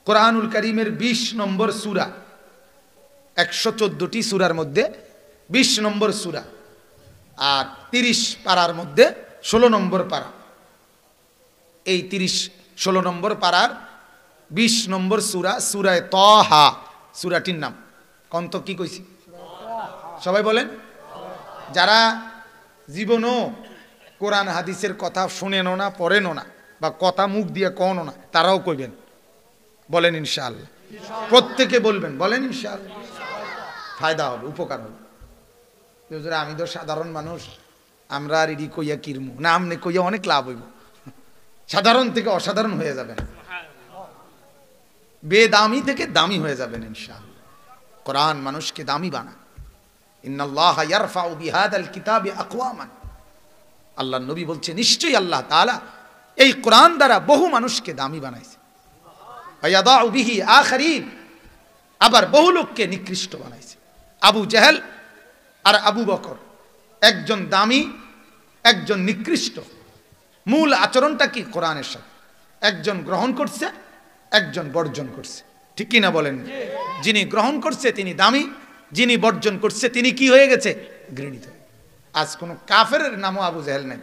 কোরআনুল কারীমের 20 নম্বর সূরা, 114টি সূরার মধ্যে 20 নম্বর সূরা, আর 30 পারার মধ্যে 16 নম্বর পারা। এই 30-16 নম্বর পারার 20 নম্বর সূরা, সূরায়ে তাহা সূরাটির নাম। কন্ত কি কইছি সবাই বলেন? যারা জীবনও কোরআন হাদিসের কথা শুনেনও না, পড়েনও না, বা কথা মুখ দিয়ে কওনো না, তারাও কইবেন। বলেন ইনশাআল্লাহ। প্রত্যেকে বলবেন, বলেন ইনশাআল্লাহ। ফায়দা হবে, উপকার হবে। আমি তো সাধারণ মানুষ, আমরা আর ইডি কইয়া কিরমু না, আমনে কইয়া অনেক লাভ হইব। সাধারণ থেকে অসাধারণ হয়ে যাবেন, বেদামি থেকে দামি হয়ে যাবেন ইনশাআল্লাহ। কোরআন মানুষকে দামি বানায়। ইন্নাল্লাহা ইয়ারফাউ বিহাদাল কিতাবি আকওয়ামান। আল্লাহর নবী বলছে, নিশ্চয়ই আল্লাহ তাআলা এই কোরআন দ্বারা বহু মানুষকে দামি বানাইছে। ওয়ায়াদাউ বিহি আখারিন, আবার বহু লোককে নিকৃষ্ট বানাইছে। আবু জেহেল আর আবু বকর, একজন দামি, একজন নিকৃষ্ট। মূল আচরণটা কি? কোরআনের সাথে একজন গ্রহণ করছে, একজন বর্জন করছে। ঠিক কি না বলেন? যিনি গ্রহণ করছে তিনি দামি, যিনি বর্জন করছে তিনি কি হয়ে গেছে? ঘৃণিত। আজ কোন কাফেরের নামও আবু জেহেল নাই।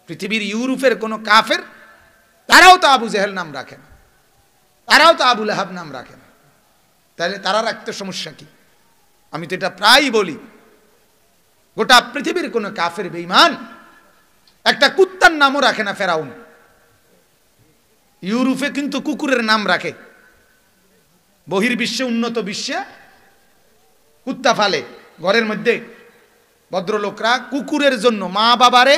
পৃথিবীর ইউরোপের কোন কাফের, তারাও তো আবু জেহেল নাম রাখে না, তারাও তো আবু লাহাব নাম রাখে না। তাহলে তারা রাখতে সমস্যা কি? আমি তো এটা প্রায়ই বলি, গোটা পৃথিবীর কোন কাফের বেঈমান একটা কুত্তার নামও রাখে না। ফেরাউন ইউরোপে কিন্তু কুকুরের নাম রাখে। বহির্বিশ্বে, উন্নত বিশ্বে কুত্তা ফালে ঘরের মধ্যে। ভদ্রলোকরা কুকুরের জন্য মা বাবারে,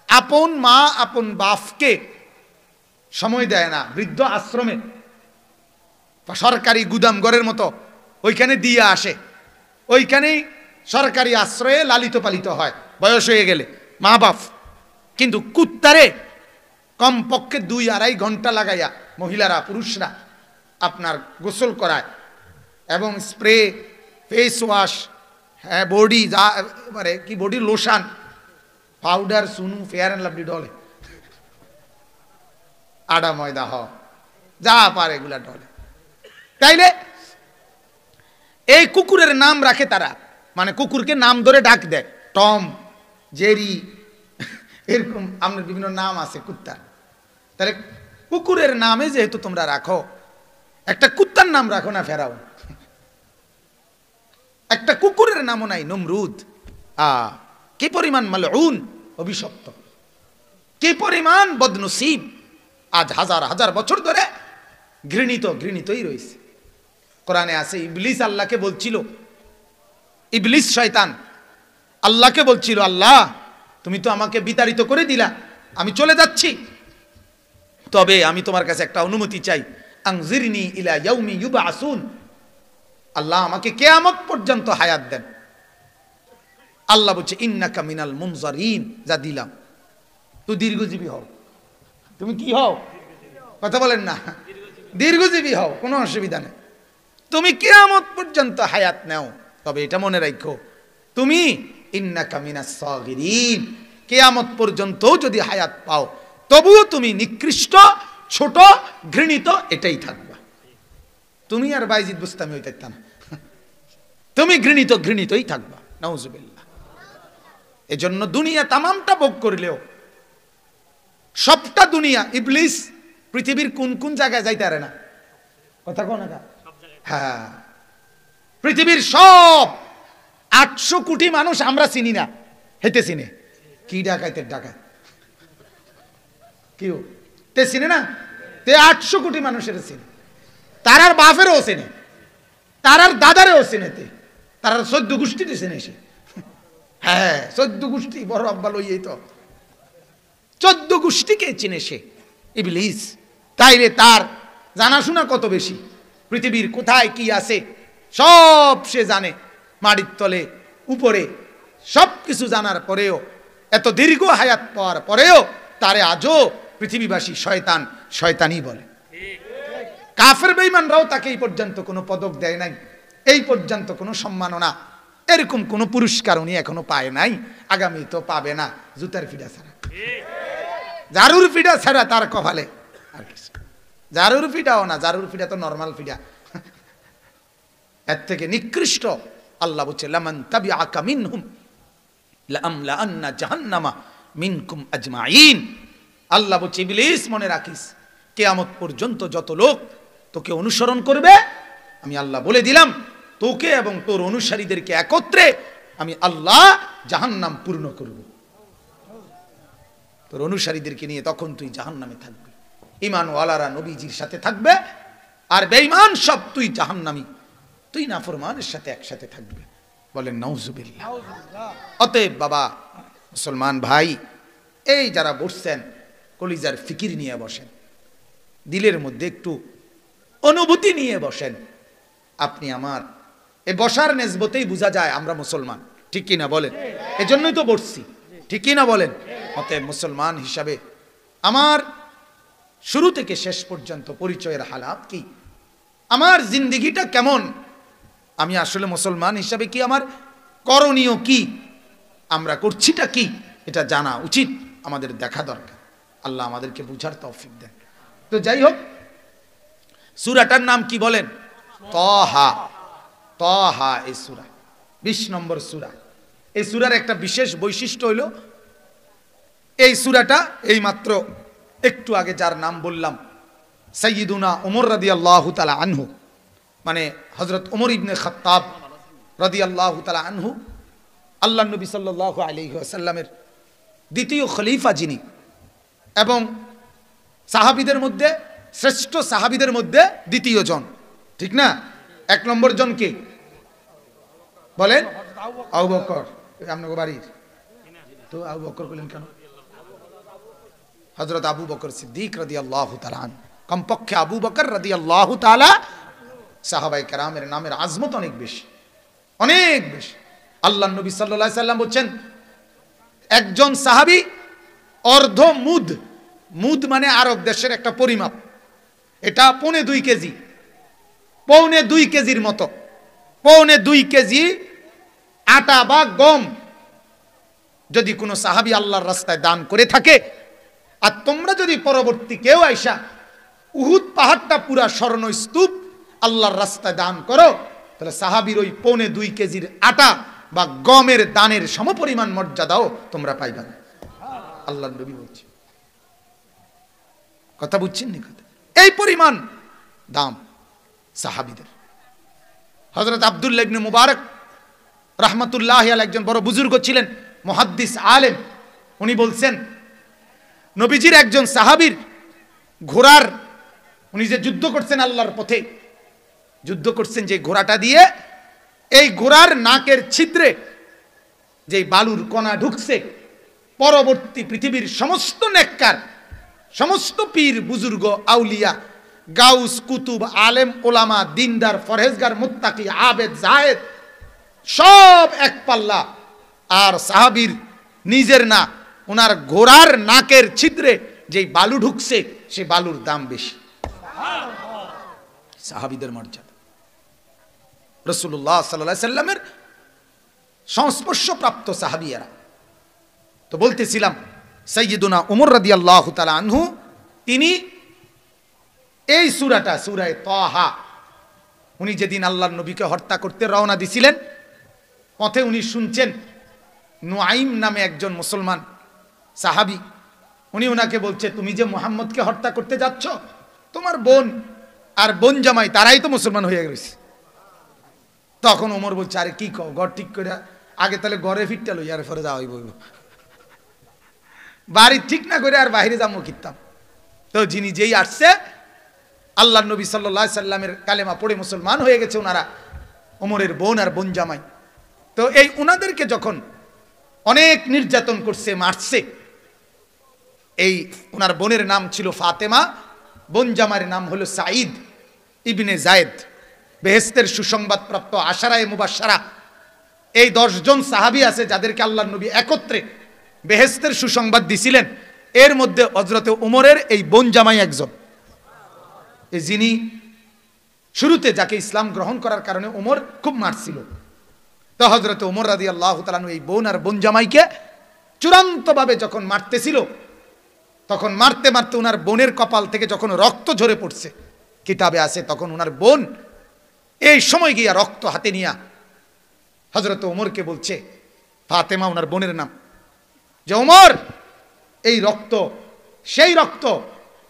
আপন মা আপন বাপকে সময় দেয় না। বৃদ্ধ আশ্রমে, সরকারি গুদাম ঘরের মতো ওইখানে দিয়ে আসে, ওইখানেই সরকারি আশ্রয়ে লালিত পালিত হয় বয়স হয়ে গেলে মা বাপ। কিন্তু কুত্তারে কমপক্ষে 2-2.5 ঘন্টা লাগাইয়া মহিলারা, পুরুষরা আপনার গোসল করায়, এবং স্প্রে, ফেস ওয়াশ, হ্যাঁ বডি, যা মানে কি বডি লোশন, পাউডার, সুনু, ফেয়ার অ্যান্ড লাভলি ডলে, আডা ময়দা হ যা পারে এগুলা ডলে। তাইলে এই কুকুরের নাম রাখে তারা, মানে কুকুরকে নাম ধরে ডাক দেয়, টম, জেরি, এরকম আপনার বিভিন্ন নাম আছে কুত্তার। তাহলে কুকুরের নামে যেহেতু তোমরা রাখো, একটা কুত্তার নাম রাখো না ফেরাউন। একটা কুকুরের নামও নাই, নমরুদ। কি পরিমাণ মালউন, অভিশপ্ত, কি পরিমাণ বদনসিব। আজ হাজার হাজার বছর ধরে ঘৃণিতই রয়েছে। কোরআনে আছে, ইবলিস আল্লাহকে বলছিল, ইবলিস শয়তান আল্লাহকে বলছিল, আল্লাহ তুমি তো আমাকে বিতাড়িত করে দিলা, আমি চলে যাচ্ছি, তবে আমি তোমার কাছে একটা অনুমতি চাই, আনজিরনি ইলা ইয়াউমি ইউবআসুন। আল্লাহ আমাকে কিয়ামত পর্যন্ত হায়াত দেন। আল্লাহ বলছে, ইন্নাকা মিনাল মুনজারিন, যা দিলাম, তুই দীর্ঘজীবী হও। তুমি কি হও? কথা বলেন না, দীর্ঘজীবী হও, কোনো অসুবিধা নেই। তুমি কিয়ামত পর্যন্ত হায়াত নাও, তবে এটা মনে রাখো, তুমি ইন্নাকা মিনাস সাগিরিন, কিয়ামত পর্যন্ত যদি হায়াত পাও, তবুও তুমি নিকৃষ্ট, ছোট, ঘৃণিত, এটাই থাকবা। তুমি আর বাইজিদ বুস্তামি হইতে না, তুমি ঘৃণিতই থাকবা। নাউজুবিল্লাহ। এজন্য দুনিয়া তামামটা ভোগ করলেও, সবটা দুনিয়া, ইবলিস পৃথিবীর কোন কোন জায়গায় যাইতে পারে না, কথা কোন না? হ্যাঁ, পৃথিবীর সব 800 কোটি মানুষ আমরা চিনি না, হেতে চিনে। কি ডাকাইতের ডাকাত কেউ তে চিনে না, তে 800 কোটি মানুষের চিনে। তারার বাপেরও চেনে, তারার দাদারেও চেনেতে, তারার 14 গোষ্ঠীতে চেনে সে। হ্যাঁ, 14 গোষ্ঠী, বড় আব্বা লইয়েই তো 14 গোষ্ঠীকে চিনে সে, ইবলিস। তাইলে তার জানাশোনা কত বেশি, পৃথিবীর কোথায় কি আছে সব সে জানে, মাটির তলে, উপরে, সব কিছু জানার পরেও, এত দীর্ঘ হায়াত পাওয়ার পরেও তারে আজও পৃথিবীবাসী শয়তান, শয়তানি বলে। কাফের বেঈমানরাও তাকে এই পর্যন্ত কোনো পদক দেয় নাই, এই পর্যন্ত কোনো সম্মাননা, এরকম কোনো পুরস্কার উনি এখনো পায় নাই, আগামী তো পাবে না, জুতার ফিডা ছাড়া, জারুর ফিডা ছাড়া তার কপালে আর কিছু। জারুর ফিডাও না, জারুর ফিডা তো নরমাল ফিডা, এর থেকে নিকৃষ্ট। আল্লাহ বলছে লামান তাবিআকা মিনহুম লাআমলাআন্না জাহান্নামা মিনকুম আজমাইন। আল্লাহ বলছে ইবলিস মনে রাখিস, কিয়ামত পর্যন্ত যত লোক তোকে অনুসরণ করবে, আমি আল্লাহ বলে দিলাম তোকে এবং তোর অনুসারীদেরকে একত্রে আমি আল্লাহ জাহান্নাম পূর্ণ করব। তোর অনুসারীদেরকে নিয়ে তখন তুই জাহান্নামে থাকবি। ঈমানওয়ালারা নবীজির সাথে থাকবে, আর বেঈমান সব তুই জাহান্নামী, তুই নাফরমানের সাথে একসাথে থাকবে। বলেন নাউজুবিল্লাহ। অতএব বাবা মুসলমান ভাই, এই যারা বসছেন কলিজার ফিকির নিয়ে বসেন, দিলের মধ্যে একটু অনুভূতি নিয়ে বসেন। আপনি আমার এই বসার নেসবতেই বোঝা যায় আমরা মুসলমান, ঠিক কি না বলেন? এজন্যই তো বসছি, ঠিক কি না বলেন? অতএব মুসলমান হিসাবে আমার শুরু থেকে শেষ পর্যন্ত পরিচয়ের হালাত কি, আমার জিন্দিগিটা কেমন, আমি আসলে মুসলমান হিসাবে কি, আমার করণীয় কি, আমরা করছিটা কি, এটা জানা উচিত, আমাদের দেখা দরকার। আল্লাহ আমাদেরকে বুঝার তৌফিক দেন। তো যাই হোক, সূরাটার নাম কি বলেন? তাহা। তাহা এই সূরা 20 নম্বর সূরা। এই সূরার একটা বিশেষ বৈশিষ্ট্য হইল, এই সূরাটা এই মাত্র একটু আগে যার নাম বললাম সাইয়্যিদুনা ওমর রাদিয়াল্লাহু তাআলা আনহু, মানে হযরত ওমর ইবনে খাত্তাব রাদিয়াল্লাহু তাআলা আনহু, আল্লাহর নবী সাল্লাল্লাহু আলাইহি ওয়াসাল্লামের দ্বিতীয় খলিফা যিনি, এবং সাহাবীদের মধ্যে শ্রেষ্ঠ সাহাবীদের মধ্যে দ্বিতীয় জন, ঠিক না? 1 নম্বর জন কে বলেন? আবু বকর। আপনার বাড়ির তো আবু বকর বলেন কেন? হযরত আবু বকর সিদ্দিক রাদিয়াল্লাহু তাআলা আনহু, কমপক্ষে আবু বকর রাদিয়াল্লাহু তাআলা, সাহাবায়ে কেরামের নামের আজমত অনেক বেশি, অনেক বেশি। আল্লাহর নবী সাল্লাল্লাহু আলাইহি সাল্লাম বলেন, একজন সাহাবী অর্ধ মুদ, মুদ মানে আরব দেশের একটা পরিমাপ, এটা 2.25 কেজি, 2.25 কেজির মতো, 2.25 কেজি আটা বা গম যদি কোনো সাহাবী আল্লাহর রাস্তায় দান করে থাকে, আর তোমরা যদি পরবর্তী কেউ আইসা উহুদ পাহাড়টা পুরা স্বর্ণ স্তূপ আল্লাহর রাস্তায় দান করো, তাহলে সাহাবীর ওই 2.25 কেজির আটা বা গমের দানের সমপরিমাণ মর্যাদাও তোমরা পাইবা। আল্লাহর নবী বলছে, কথা বুঝছেন নি? কথা এই পরিমাণ দাম সাহাবীদের। হযরত আব্দুল্লাহ ইবনে মুবারক রাহমাতুল্লাহি আলাইহি একজন বড় বুজুর্গ ছিলেন, মুহাদ্দিস আলেম। উনি বলছেন, নবীজির একজন সাহাবীর ঘোড়ার, উনি যে যুদ্ধ করছেন আল্লাহর পথে, যুদ্ধ করছেন যে ঘোড়াটা দিয়ে, এই ঘোড়ার নাকের ছিদ্রে যে বালুর কণা ঢুকছে, পরবর্তী পৃথিবীর সমস্ত নেককার, সমস্ত পীর বুজুর্গ আউলিয়া, গাউস কুতুব আলেম ওলামা দিনদার ফরহেজগার মুত্তাকি আবেদ জাহেদ সব এক পাল্লা, আর সাহাবীর নিজের না, ওনার ঘোড়ার নাকের ছিদ্রে যে বালু ঢুকছে সে বালুর দাম বেশি। সাহাবীদের মর্যাদা, রাসূলুল্লাহ সাল্লাল্লাহু আলাইহি সাল্লামের সংস্পর্শপ্রাপ্ত সাহাবীরা। তো বলতেছিলাম, সাইয়্যিদুনা ওমর রাদিয়াল্লাহু তাআলা আনহু, তিনি এই সূরাটা, সূরা তাহা, উনি যেদিন আল্লাহর নবীকে হত্যা করতে রওনা দিছিলেন, পথে উনি শুনছেন নুআইম নামে একজন মুসলমান সাহাবী, উনি ওনাকে বলছে, তুমি যে মুহাম্মদকে হত্যা করতে যাচ্ছ, তোমার বোন আর বোন জামাই তারাই তো মুসলমান হয়ে গেছে। তখন ওমর বলছে, আরে কি কও, ঘর ঠিক করে আগে তাহলে ঘরে ফিরতে লই, আর পরে যাওয়াই বলবো, বাড়ি ঠিক না করে আর বাইরে যাবো কিতাম। তো যিনি যেই আসছে, আল্লাহর নবী সাল্লাল্লাহু আলাইহি সাল্লামের কালেমা পড়ে মুসলমান হয়ে গেছে ওনারা, ওমরের বোন আর বোন জামাই। তো এই ওনাদেরকে যখন অনেক নির্যাতন করছে, মারছে, এই ওনার বোনের নাম ছিল ফাতেমা, বোন জামাইয়ের নাম হলো সাঈদ ইবনে জায়েদ। বেহেশতের সুসংবাদ প্রাপ্ত আশারায়ে মুবাশশারা, এই 10 জন সাহাবী আছে যাদেরকে আল্লাহর নবী একত্রে বেহেশতের সুসংবাদ দিছিলেন। এর মধ্যে হযরতে ওমরের এই বোন জামাই একজন, এই যিনি শুরুতে যাকে ইসলাম গ্রহণ করার কারণে ওমর খুব মারছিল। তো হযরতে ওমর রাদিয়াল্লাহু তাআলা এই বোন আর বোন জামাইকে চূড়ান্তভাবে যখন মারতেছিল, তখন মারতে মারতে ওনার বোনের কপাল থেকে যখন রক্ত ঝরে পড়ছে, কিতাবে আছে তখন ওনার বোন এই সময় গিয়া রক্ত হাতে নিয়া হযরত ওমরকে বলছে, ফাতেমা ওনার বোনের নাম, যে ওমর, এই রক্ত সেই রক্ত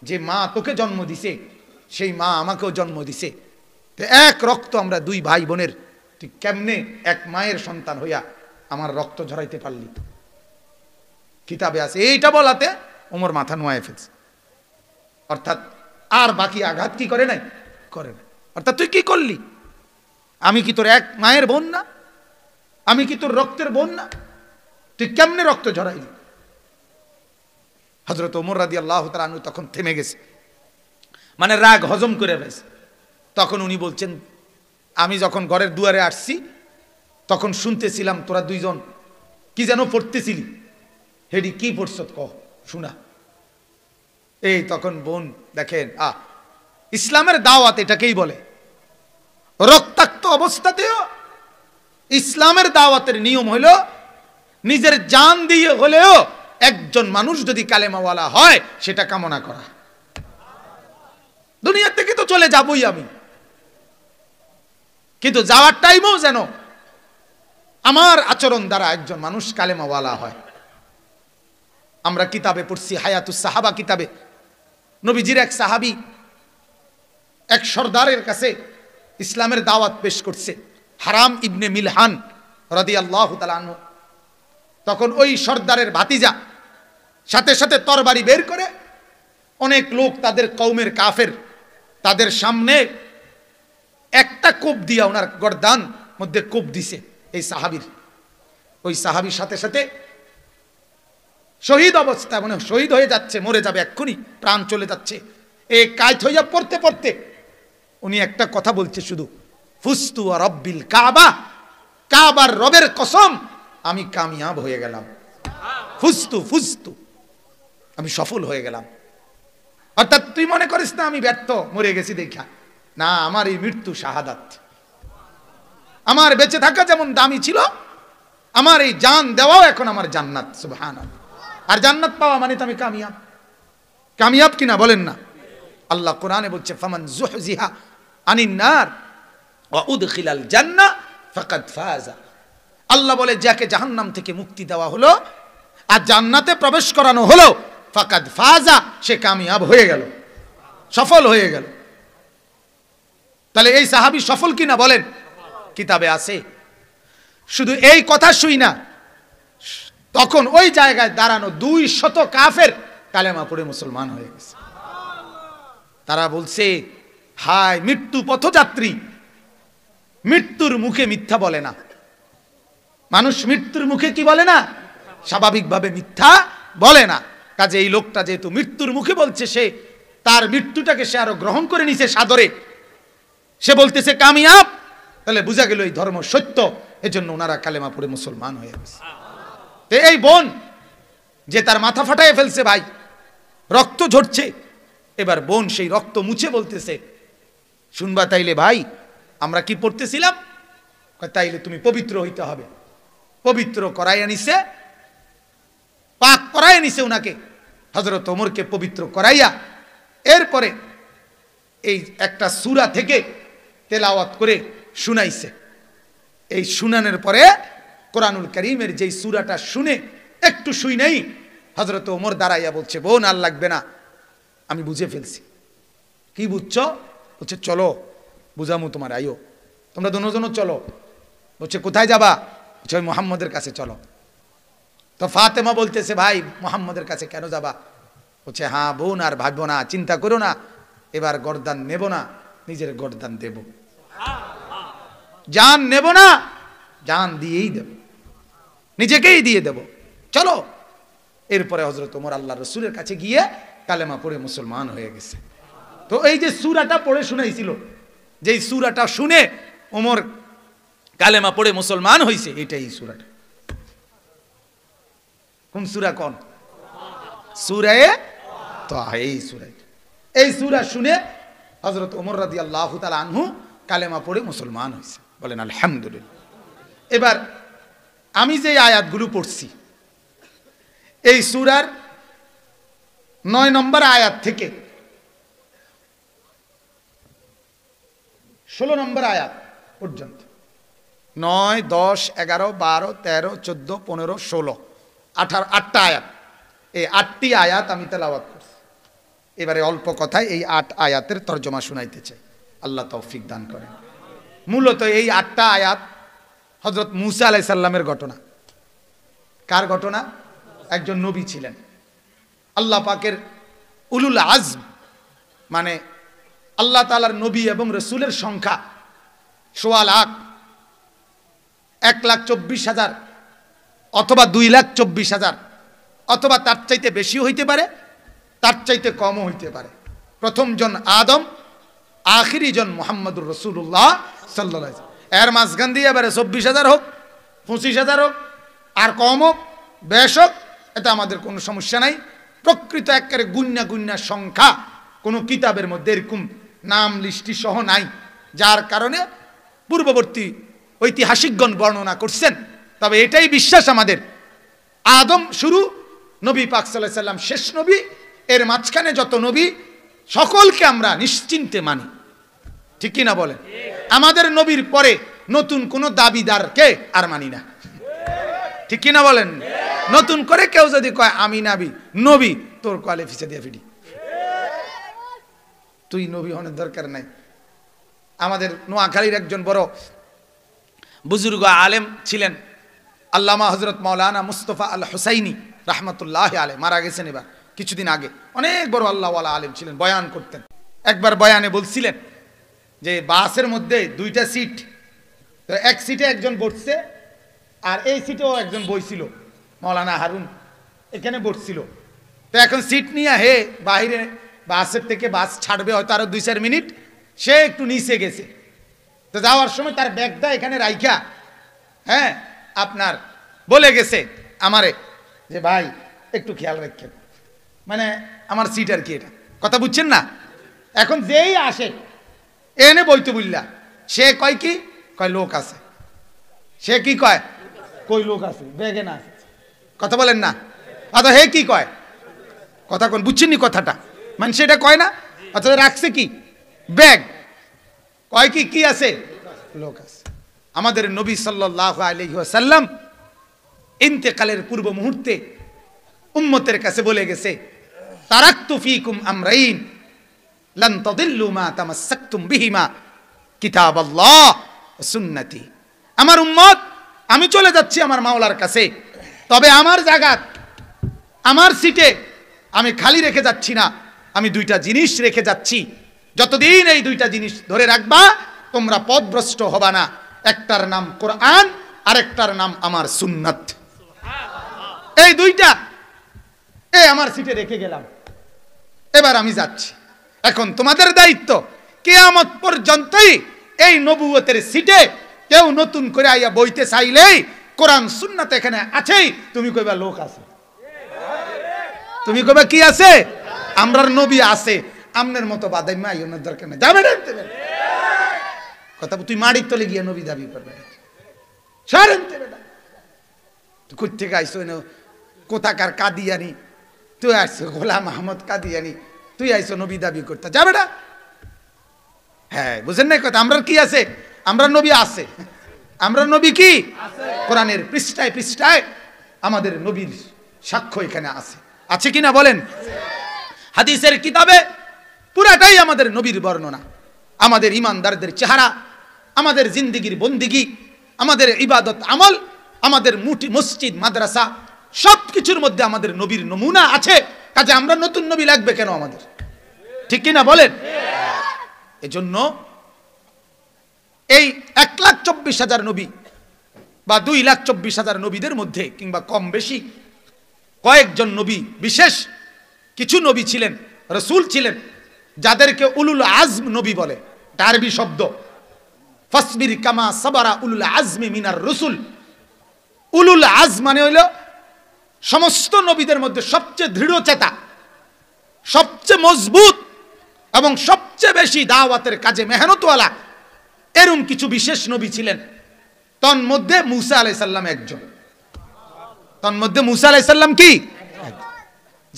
যে মা তোকে জন্ম দিছে, সেই মা আমাকেও জন্ম দিছে, তো এক রক্ত আমরা দুই ভাই বোনের, তুই কেমনে এক মায়ের সন্তান হইয়া আমার রক্ত ঝরাইতে পারলি? কিতাবে আছে। এইটা বলাতে ওমর মাথা নোয়ায় ফেলছে, অর্থাৎ আর বাকি আঘাত কি করে নাই, করে না। অর্থাৎ তুই কি করলি? আমি কি তোর এক মায়ের বোন না? আমি কি তোর রক্তের বোন না? তুই কেমনে রক্ত ঝরাইলি? হযরত ওমর রাদিয়াল্লাহু তাআলা আনহু তখন থেমে গেছে, মানে রাগ হজম করে ফেলেছে। তখন উনি বলছেন, আমি যখন ঘরের দুয়ারে আসছি তখন শুনতেছিলাম তোরা দুইজন কি যেন পড়তেছিলি, হেডি কি পড়ছ কহ শোনা। এই তখন বোন দেখেন, ইসলামের দাওয়াত এটাকেই বলে। রক্তাক্ত অবস্থাতেও ইসলামের দাওয়াতের নিয়ম হলো নিজের জান দিয়ে হলেও একজন মানুষ যদি কালেমাওয়ালা হয় সেটা কামনা করা। দুনিয়া থেকে তো চলে যাবই আমি, কিন্তু যাওয়ার টাইমও যেন আমার আচরণ দ্বারা একজন মানুষ কালেমাওয়ালা হয়। আমরা কিতাবে পড়ছি, হায়াতুস সাহাবা কিতাবে, নবীজির এক সাহাবী এক সর্দারের কাছে ইসলামের দাওয়াত পেশ করছে, হারাম ইবনে মিলহান রাদিয়াল্লাহু তাআলা আনহু। তখন ওই সর্দারের ভাতিজা সাথে সাথে তরবারি বের করে, অনেক লোক তাদের কওমের কাফের, তাদের সামনে একটা কোপ দিয়া ওনার গর্দান মধ্যে কোপ দিছে এই সাহাবীর। ওই সাহাবীর সাথে সাথে শহীদ অবস্থা, মানে শহীদ হয়ে যাচ্ছে, মরে যাবে এক্ষুনি, প্রাণ চলে যাচ্ছে। এই কায়ত হইয়া পড়তে পড়তে উনি একটা কথা বলছে শুধু, ফুস্তু ওয়া রব্বিল কাবা, কাবার রবের কসম আমি কামিয়াব হয়ে গেলাম। ফুস্তু ফুস্তু, আমি সফল হয়ে গেলাম। অর্থাৎ তুই মনে করিস না আমি ব্যর্থ, মরে গেছি দেখা, না, আমার এই মৃত্যু শাহাদাত। আমার বেঁচে থাকা যেমন দামি ছিল, আমার এই জান দেওয়াও এখন আমার জান্নাত। সুবহানাল্লাহ। আর জান্নাত পাওয়া মানে তো আমি কামিয়াব। কামিয়াব কিনা বলেন না? আল্লাহ কোরআনে বলছে, ফামান যুহজিহা আনিন নার ওয়া উদখিলাল জান্নাহ ফাকাদ ফাজা। আল্লাহ বলে, যাকে জাহান্নাম থেকে মুক্তি দেওয়া হলো আর জান্নাতে প্রবেশ করানো হলো, ফাকাদ ফাজা, সে কামিয়াব হয়ে গেল, সফল হয়ে গেল। তাহলে এই সাহাবী সফল কিনা বলেন? কিতাবে আছে। শুধু এই কথা শুই না, তখন ওই জায়গায় দাঁড়ানো 200 কাফের কালেমা পড়ে মুসলমান হয়ে গেছে। তারা বলছে, হায় মৃত্যু পথযাত্রী, মৃত্যুর মুখে মিথ্যা বলে না। মানুষ মৃত্যুর মুখে কি বলে না? স্বাভাবিকভাবে মিথ্যা বলে না। কাজে এই লোকটা যেহেতু মৃত্যুর মুখে বলছে, সে তার মৃত্যুটাকে সে আরো গ্রহণ করে নিছে সাদরে, সে বলতেছে কামিয়াব, তাহলে বোঝা গেল এই ধর্ম সত্য। এজন্য ওনারা কালেমা পড়ে মুসলমান হয়ে গেছে। তো এই বোন যে তার মাথা ফাটায় ফেলছে, ভাই রক্ত ঝরছে, এবার বোন সেই রক্ত মুছে বলতেছে, শুনবা তাইলে ভাই, আমরা কি পড়তেছিলাম? তাইলে তুমি পবিত্র হইতে হবে। পবিত্র করাইয়া নিছে, পাক করাইয়া নিছে উনাকে, হযরত ওমরকে পবিত্র করাইয়া এরপরে এই একটা সূরা থেকে তেলাওয়াত করে শুনাইছে। এই শুনানোর পরে কোরআনুল কারীমের যেই সূরাটা শুনে একটু শুই নাই, হযরত ওমর দাঁড়াইয়া বলছে, বোন আর লাগবে না, আমি বুঝে ফেলছি। কি বুঝছো? বলছে, চলো বুঝামু তোমার, আইও তোমরা দুজন চলো। বলছে, কোথায় যাবা? বলছে, ওই মুহাম্মদের কাছে চলো। তো ফাতেমা বলতেছে, ভাই মুহাম্মদের কাছে কেন যাবা? বলছে, হ্যাঁ বোন, আর ভাববো না, চিন্তা করো না, এবার গর্দান নেব না, নিজের গর্দান দেব, জান নেব না, জান দিয়েই দেব, নিজেকেই দিয়ে দেব, চলো। এরপরে হযরত ওমর আল্লাহ রাসূলের কাছে গিয়ে কালেমা পড়ে মুসলমান হয়ে গেছে। তো এই যে সূরাটা পড়ে শুনাইছিল, যেই সূরাটা শুনে ওমর কালেমা পড়ে মুসলমান হয়েছে, এটাই এই সূরাটা। কোন সূরা? কোন সূরা? তাহা। এই সূরা, এই সূরা শুনে হযরত ওমর রাদিয়াল্লাহু তাআলা আনহু কালেমা পড়ে মুসলমান হয়েছে। বলেন আলহামদুলিল্লাহ। এবার আমি যে আয়াতগুলো পড়ছি, এই সূরার 9 নম্বর আয়াত থেকে 16 নম্বর আয়াত পর্যন্ত, 9, 10, 11, 12, 13, 14, 15, 16, 18, 8টা আয়াত। এই 8টি আয়াত আমি তেলাওয়াত করছি। এবারে অল্প কথায় এই 8 আয়াতের তর্জমা শুনাইতে চাই, আল্লাহ তৌফিক দান করেন। মূলত এই 8টা আয়াত হযরত মূসা আলাইহিস সালামের ঘটনা। কার ঘটনা? একজন নবী ছিলেন, আল্লাহ পাকের উলুল আজম, মানে আল্লাহ তাআলার নবী এবং রাসূলের সংখ্যা 1.25 লাখ, 1,24,000 অথবা 2,24,000, অথবা তার চাইতে বেশি হইতে পারে, তার চাইতে কমও হইতে পারে। প্রথম জন আদম, আখিরি জন মুহাম্মদুর রাসূলুল্লাহ সাল্লাল্লাহু আলাইহি ওয়াসাল্লাম। এর মাঝখান দিয়ে এবারে 24,000 হোক, 25,000 হোক, আর কম হোক, বেশ হোক, এটা আমাদের কোনো সমস্যা নাই। প্রকৃত একেবারে গুন্না সংখ্যা কোনো কিতাবের মধ্যে এরকম নাম লিস্টি সহ নাই, যার কারণে পূর্ববর্তী ঐতিহাসিকগণ বর্ণনা করছেন। তবে এটাই বিশ্বাস আমাদের, আদম শুরু, নবী পাক সাল্লাল্লাহু আলাইহি সাল্লাম শেষ নবী, এর মাঝখানে যত নবী সকলকে আমরা নিশ্চিন্তে মানি। ঠিক কি না বলেন? আমাদের নবীর পরে নতুন কোন দাবিদারকে আর মানি না। ঠিক কি না বলেন? নতুন করে কেউ যদি কয় আমি নাবি নবী, তোর কলে ফিসে দিয়ে ফিডি, তুই নবী হওয়ার দরকার নাই। আমাদের নোয়াখালীর একজন বড় বুজুর্গ আলেম ছিলেন আল্লামা হযরত মাওলানা মুস্তাফা আল হুসাইনি রাহমাতুল্লাহি আলাইহি, মারা গেছেন এবার কিছুদিন আগে। অনেক বড় আল্লাহওয়ালা আলেম ছিলেন, বয়ান করতেন। একবার বয়ানে বলছিলেন যে বাসের মধ্যে 2টা সিট, তো এক সিটে একজন বসছে আর এই সিটেও একজন বইছিল, মাওলানা হারুন এখানে বসছিল। তো এখন সিট নিয়ে হে বাইরে, বাসের থেকে বাস ছাড়বে হয়তো আরো 2-4 মিনিট, সে একটু নিচে গেছে। তো যাওয়ার সময় তার ব্যাগটা এখানে রাইখা, হ্যাঁ, আপনার বলে গেছে আমারে যে ভাই একটু খেয়াল রাখেন, মানে আমার সিট আর কি, এটা কথা বুঝছেন না? এখন যেই আসে এনে বইতে বুঝলা, সে কয় কি কয় লোক আছে, সে কি কয় কই লোক আছে ব্যাগে না, কথা বলেন না? অথবা হে কি কয়, কথা কোন বুঝছেন নি কথাটা, মানে সেটা কয় না, অথবা রাখছে কি ব্যাগ, কয় কি কি আছে লোক আছে। আমাদের নবী সাল্লাল্লাহু আলাইহি ওয়াসাল্লাম ইন্তেকালের পূর্ব মুহূর্তে উম্মতের কাছে বলে গেছে, তারাকতু ফীকুম আমরাইন লান তাদিল্লু মা তামাসসাকতুম বিহিমা কিতাবাল্লাহ ওয়া সুন্নতি। আমার উম্মত, আমি চলে যাচ্ছি আমার মাওলার কাছে, তবে আমার জায়গা, আমার সিটে আমি খালি রেখে যাচ্ছি না, আমি 2টা জিনিস রেখে যাচ্ছি। যতদিন এই 2টা জিনিস ধরে রাখবা তোমরা পথভ্রষ্ট হবা না। একটার নাম কোরআন, আরেকটার নাম আমার সুন্নাত। এই 2টা আমার সিটে রেখে গেলাম, এবার আমি যাচ্ছি। এখন তোমাদের দায়িত্ব, কিয়ামত পর্যন্তই এই নবুয়তের সিটে কেউ নতুন করে আইয়া বইতে চাইলেই কোরআন সুন্নাত এখানে আছেই, তুমি কইবা লোক আছে, তুমি কইবা কি আছে, আমরার নবী আছে, আমনের মতো বাদাইমা আইনের দরকার নাই, যাবে না কথা। তুই মাড়ির তলে গিয়ে নবী দাবি করবে, সারেনতে বেটা তুই কই থেকে আইছো, কোথাকার কাদিয়ানি, তুই আসছো গোলাম আহমদ কাদিয়ানি, তুই আইছো নবী দাবি করতে, যাবে না? হ্যাঁ, বুঝেন নাই কথা? আমরা কি আছে, আমরা নবী আছে, আমরা নবী কি কোরআনের পৃষ্ঠায় পৃষ্ঠায় আমাদের নবীর সাক্ষ্য এখানে আছে, আছে কিনা বলেন? হাদিসের কিতাবে পুরাটাই আমাদের নবীর বর্ণনা, আমাদের ইমানদারদের চেহারা, আমাদের জিন্দেগির বন্দিগি, আমাদের ইবাদত আমল, আমাদের মসজিদ মাদ্রাসা, সব কিছুর মধ্যে আমাদের নবীর নমুনা আছে। কাজে আমরা নতুন নবী লাগবে কেন আমাদের? ঠিক কিনা বলেন? এজন্য এই 1,24,000 নবী বা 2,24,000 নবীদের মধ্যে কিংবা কম বেশি কয়েকজন নবী, বিশেষ কিছু নবী ছিলেন, রাসূল ছিলেন, যাদেরকে উলুল আজম নবী বলে। এটা আরবি শব্দ, ফাসবির কামা সাবারা উলুল আজমি মিনার রসুল। উলুল আজম মানে হইল সমস্ত নবীদের মধ্যে সবচেয়ে দৃঢ়চেতা, সবচেয়ে মজবুত এবং সবচেয়ে বেশি দাওয়াতের কাজে মেহনতওয়ালা, এরকম কিছু বিশেষ নবী ছিলেন। তন্মধ্যে মূসা আলাইহিস সালাম একজন। তন্মধ্যে মূসা আলাইহিস সালাম কি?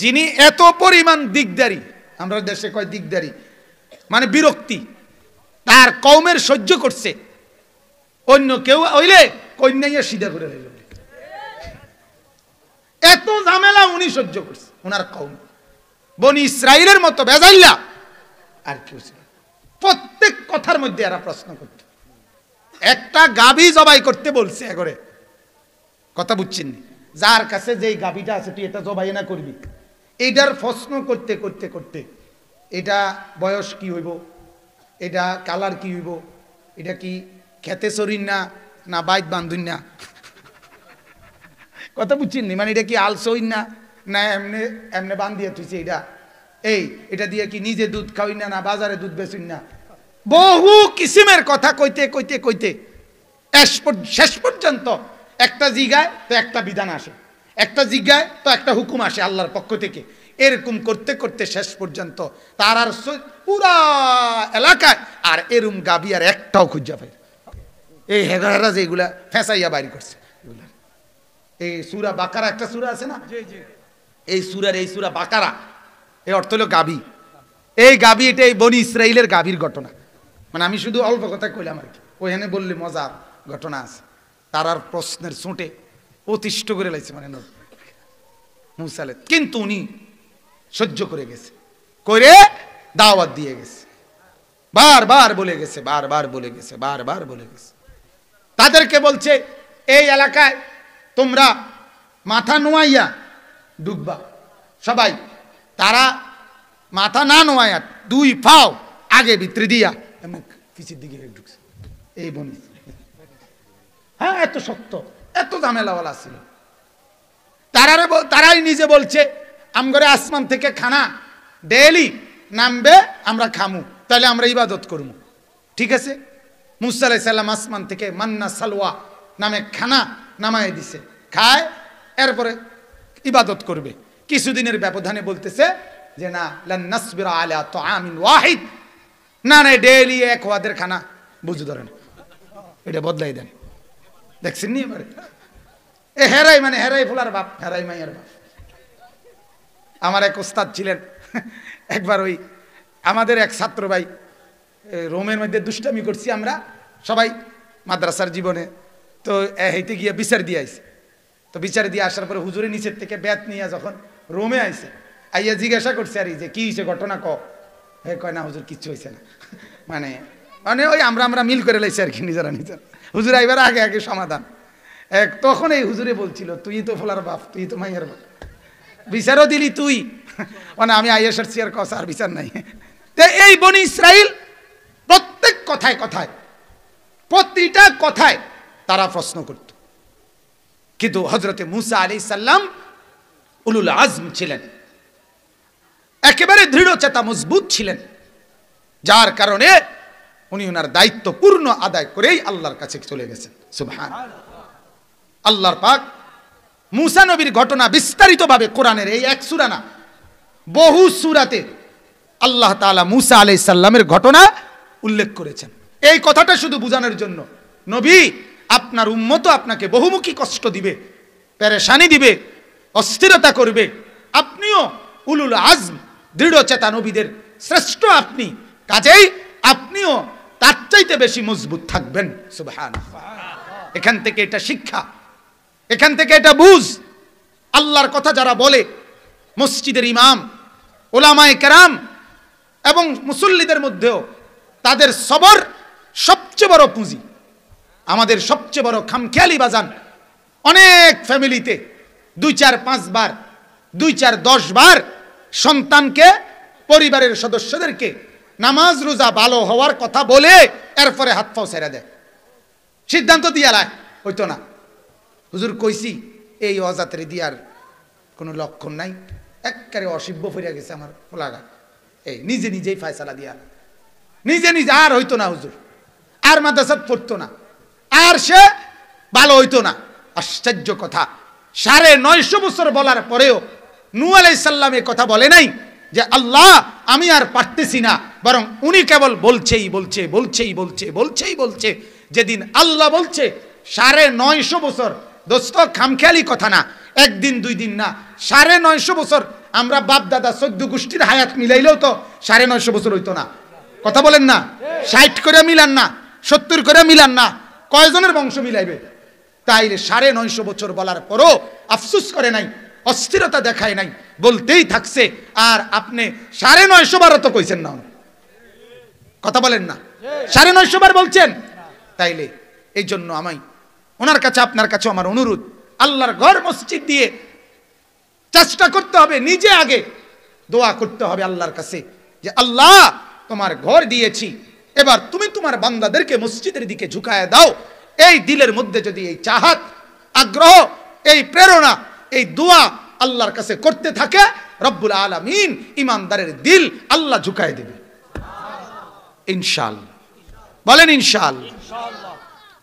যিনি এত পরিমাণ দিকদারি, আমরা দেশে কয় দিকদারি মানে বিরক্তি, তার কওমের সহ্য করছে, অন্য কেউ হইলে কন্যাইয়া সিধা করে হইল। এত ঝামেলা উনি সহ্য করছে, ওনার কওম। বনি ইসরাইলের মতো বেজাইল্লা আর কেউ ছিল। প্রত্যেক কথার মধ্যে এরা প্রশ্ন করত। একটা গাভী জবাই করতে বলছে এগরে, কথা বুঝছেন, যার কাছে যেই গাভীটা আছে তুই এটা জবাই না করবি, এইটার প্রশ্ন করতে করতে করতে এটা বয়স কি হইব, এটা কালার কি হইব, এটা কি খেতে চরিন না না বাইত বান্ধুন না, কথা বুঝছেন, মানে এটা কি আলসইন না না এমনি এমনি বান্ধিয়ে তুইছে, এটা দিয়ে কি নিজে দুধ খাওয়াই না না বাজারে দুধ বেচুন না, বহু কিসিমের কথা কইতে কইতে কইতে শেষ পর্যন্ত একটা জিগায় তো একটা বিধান আসে, একটা জিগায় তো একটা হুকুম আসে আল্লাহর পক্ষ থেকে। এরকম করতে করতে শেষ পর্যন্ত তার আর পুরা এলাকায় আর এরম গাবি আর একটাও খুঁজা পাই। এই হেগারা যেগুলা ফেঁসাইয়া বাইর করছে, এই সূরা বাকারা একটা সূরা আছে না, এই সূরা বাকারা, এই অর্থ হলো গাবি। এই গাবি, এটা এই বনি ইসরাইলের গাবির ঘটনা। মানে আমি শুধু অল্প কথা কইলাম আর কি, ওইখানে বললে মজার ঘটনা আছে। তার আর প্রশ্নের ছোটে অতিষ্ঠ করে লাগছে মানে মুসা আলাইহিস, কিন্তু উনি সহ্য করে গেছে, করে দাওয়াত দিয়ে গেছে, বারবার বলে গেছে, বারবার বলে গেছে, বারবার বলে গেছে। তাদেরকে বলছে এই এলাকায় তোমরা মাথা নোয়াইয়া ডুববা সবাই। তারা মাথা না নোয়াইয়া দুই পাও আগে ভিতরে দিয়া এমন পিছের দিকে ঢুকছে। এই বনি, হ্যাঁ, এত শক্ত, এত ঝামেলাওয়ালা ছিল। তারাই নিজে বলছে আমগরে আসমান থেকে খানা ডেইলি নামবে, আমরা খামু, তাহলে আমরা ইবাদত করবো। ঠিক আছে, মুসা আলাইহিস সালাম আসমান থেকে মান্না সালওয়া নামে খানা নামায় দিছে, খায়, এরপরে ইবাদত করবে। কিছুদিনের ব্যবধানে বলতেছে যে না, লান নাসবিরা আলা তাআমিন ওয়াহিদ, না না ডেইলি এক ওয়াদের খানা বুঝু ধরেন, এটা বদলাই দেন। দেখছেন নি এবারে এ হেরাই, মানে হেরাই ফুলার বাপ, হেরাই মাইয়ার বাপ। আমার এক ওস্তাদ ছিলেন, একবার ওই আমাদের এক ছাত্র ভাই রোমের মধ্যে দুষ্টামি করছি আমরা সবাই মাদ্রাসার জীবনে, তো হেঁটে গিয়ে বিচার দিয়ে আইছে। তো বিচার দিয়ে আসার পরে হুজুরের নিচের থেকে ব্যাত নিয়ে যখন রোমে আইছে, আইয়া জিজ্ঞাসা করছে আর যে কি হয়েছে ঘটনা হে কয় না হুজুর কিচ্ছু হয়েছে না, মানে মানে ওই আমরা মিল করে লাইছি আর কি নিজেরা নিজের। হুজুর আইবার আগে আগে সমাধান। তখন এই হুজুরে বলছিল তুই তো ফোলার বাপ, তুই তো মাইয়ার বাপ, বিচারও দিলি তুই, মানে আমি আইএসআর সিয়ার কস আর বিচার নাই। তো এই বনি ইসরাইল প্রত্যেক কথায় কথায়, প্রতিটা কথায় তারা প্রশ্ন করত। কিন্তু হযরতে মুসা আলাইহিস সালাম উলুল আজম ছিলেন, একেবারে দৃঢ়চেতা মজবুত ছিলেন, যার কারণে উনি ওনার দায়িত্ব পূর্ণ আদায় করেই আল্লাহর কাছে চলে গেছেন। সুবহানাল্লাহ। আল্লাহর পাক মুসা নবীর ঘটনা বিস্তারিতভাবে কোরআনের এই এক সূরা না, বহু সূরাতে আল্লাহ তাআলা মুসা আলাইহিস সালামের ঘটনা উল্লেখ করেছেন। এই কথাটা শুধু বোঝানোর জন্য, নবী আপনার উম্মত আপনাকে বহুমুখী কষ্ট দিবে, পেরেশানি দিবে, অস্থিরতা করবে, আপনিও উলুল আজম দৃঢ়চেতা নবীদের শ্রেষ্ঠ আপনি, কাজেই আপনিও তার চাইতে বেশি মজবুত থাকবেন। সুবহানাল্লাহ। এখান থেকে এটা শিক্ষা, এখান থেকে এটা বুঝ, আল্লাহর কথা যারা বলে, মসজিদের ইমাম, ওলামায়ে কেরাম এবং মুসল্লিদের মধ্যেও তাদের সবর সবচেয়ে বড় পুঁজি। আমাদের সবচেয়ে বড় খামখেয়ালি বাজান, অনেক ফ্যামিলিতে 2-4-5 বার, 2-4-10 বার সন্তানকে, পরিবারের সদস্যদেরকে নামাজ রোজা ভালো হওয়ার কথা বলে এরপরে হাত পাও ছেড়ে দেয়, সিদ্ধান্ত দিয়া লাই হইতো না, হুজুর কইছি এই অজাতের দিয়ার কোনো লক্ষণ নাই, একবারে অসিব্য ফিরে গেছে আমার ফোলাগা, এই নিজে নিজেই ফায়সালা দিয়া, নিজে নিজে আর হইতো না হুজুর, আর মাদ্রাসাত পড়তো না, আর সে ভালো হইতো না। আশ্চর্য কথা, 950 বছর বলার পরেও নূহ আলাইহিস সালাম এই কথা বলে নাই যে আল্লাহ আমি আর পারতেছি না, বরং উনি কেবল বলছেই বলছে, বলছেই বলছে, বলছেই বলছে। যেদিন আল্লাহ বলছে 950 বছর, দোস্ত খামখেয়ালি কথা না, একদিন দুই দিন না, 950 বছর আমরা বাপ দাদা 14 গোষ্ঠীর হায়াত মিলাইলেও তো 950 বছর হইতো না। কথা বলেন না? 60 করে মিলান না, 70 করে মিলান না, কয়জনের বংশ মিলাইবে? তাইলে 950 বছর বলার পরও আফসোস করে নাই, অস্থিরতা দেখায় নাই, বলতেই থাকছে। আর আপনি 950 বার তো কইছেন না, কথা বলেন না? 950 বার বলছেন। তাইলে এই জন্য আমি ওনার কাছে, আপনার কাছে আমার অনুরোধ, আল্লাহর ঘর মসজিদ দিয়ে চেষ্টা করতে হবে, নিজে আগে দোয়া করতে হবে আল্লাহর কাছে যে আল্লাহ তোমার ঘর দিয়েছি, এবার তুমি তোমার বান্দাদেরকে মসজিদের দিকে ঝুঁকায় দাও। এই দিলের মধ্যে যদি এই চাহাত, আগ্রহ, এই প্রেরণা, এই দোয়া আল্লাহর কাছে করতে থাকে, রব্বুল আলামিন ইমানদারের দিল আল্লাহ ঝুঁকায় দেবে ইনশাআল্লাহ। বলেন ইনশাআল্লাহ।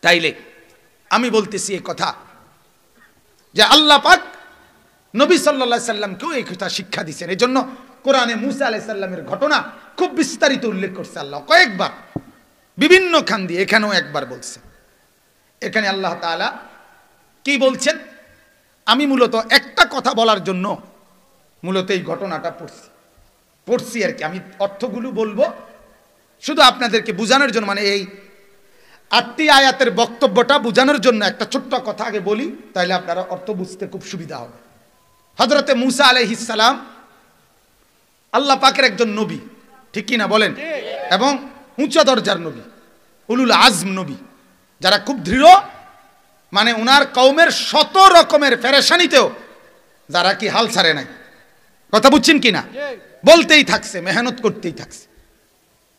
তাইলে আমি বলতেছি এই কথা যে আল্লাহ পাক নবী সাল্লাল্লাহু আলাইহি সাল্লামকেও এই কথা শিক্ষা দিয়েছেন। এই জন্য কোরআনে মুসা আলাইহিস সালামের ঘটনা খুব বিস্তারিত উল্লেখ করছে আল্লাহ কয়েকবার, বিভিন্ন খান দিয়ে, এখানেও একবার বলছে। এখানে আল্লাহ তাআলা কি বলছেন, আমি মূলত একটা কথা বলার জন্য মূলত এই ঘটনাটা পড়ছি আর কি। আমি অর্থগুলো বলবো শুধু আপনাদেরকে বোঝানোর জন্য, মানে এই 8টি আয়াতের বক্তব্যটা বোঝানোর জন্য একটা ছোট্ট কথা আগে বলি, তাহলে আপনারা অর্থ বুঝতে খুব সুবিধা হবে। হযরতে মুসা আলাইহিস সালাম আল্লাহ পাকের একজন নবী, ঠিক কি না বলেন? এবং উঁচা দরজার নবী, উলুল আজম নবী, যারা খুব দৃঢ়, মানে ওনার কওমের 100 রকমের পেরেশানিতেও যারা কি হাল ছাড়ে নাই। কথা বুঝছেন কিনা? বলতেই থাকছে, মেহনত করতেই থাকছে।